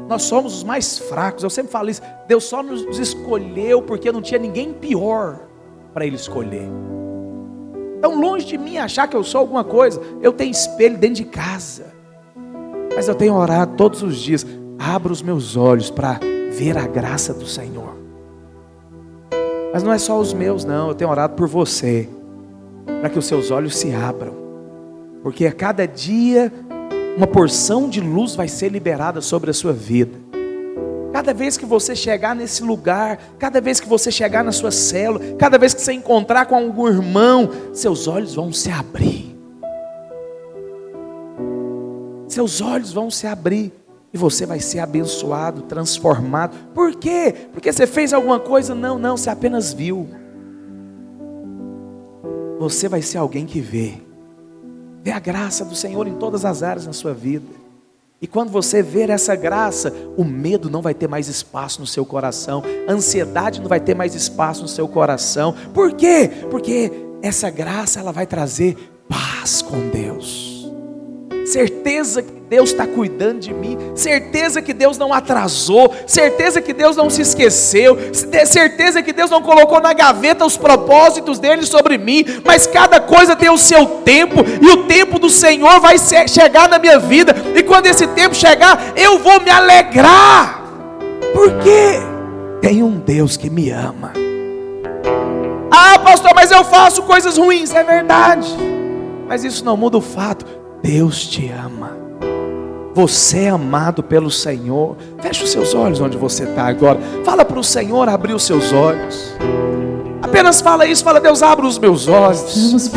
Nós somos os mais fracos. Eu sempre falo isso. Deus só nos escolheu porque não tinha ninguém pior para Ele escolher. Então, longe de mim achar que eu sou alguma coisa. Eu tenho espelho dentro de casa. Mas eu tenho orado todos os dias. Abra os meus olhos para ver a graça do Senhor. Mas não é só os meus, não. Eu tenho orado por você, para que os seus olhos se abram. Porque a cada dia uma porção de luz vai ser liberada sobre a sua vida. Cada vez que você chegar nesse lugar, cada vez que você chegar na sua célula, cada vez que você encontrar com algum irmão, seus olhos vão se abrir. Seus olhos vão se abrir. E você vai ser abençoado, transformado. Por quê? Porque você fez alguma coisa? Não, você apenas viu. Você vai ser alguém que vê. Vê a graça do Senhor em todas as áreas na sua vida. E quando você ver essa graça, o medo não vai ter mais espaço no seu coração. A ansiedade não vai ter mais espaço no seu coração. Por quê? Porque essa graça ela vai trazer paz com Deus. Certeza que Deus está cuidando de mim. Certeza que Deus não atrasou. Certeza que Deus não se esqueceu. Certeza que Deus não colocou na gaveta os propósitos dele sobre mim. Mas cada coisa tem o seu tempo. E o tempo do Senhor vai chegar na minha vida. E quando esse tempo chegar, eu vou me alegrar. Por quê? Tem um Deus que me ama. Ah, pastor, mas eu faço coisas ruins. É verdade. Mas isso não muda o fato. Deus te ama. Você é amado pelo Senhor. Feche os seus olhos onde você está agora. Fala para o Senhor abrir os seus olhos. Apenas fala isso. Fala, Deus, abre os meus olhos.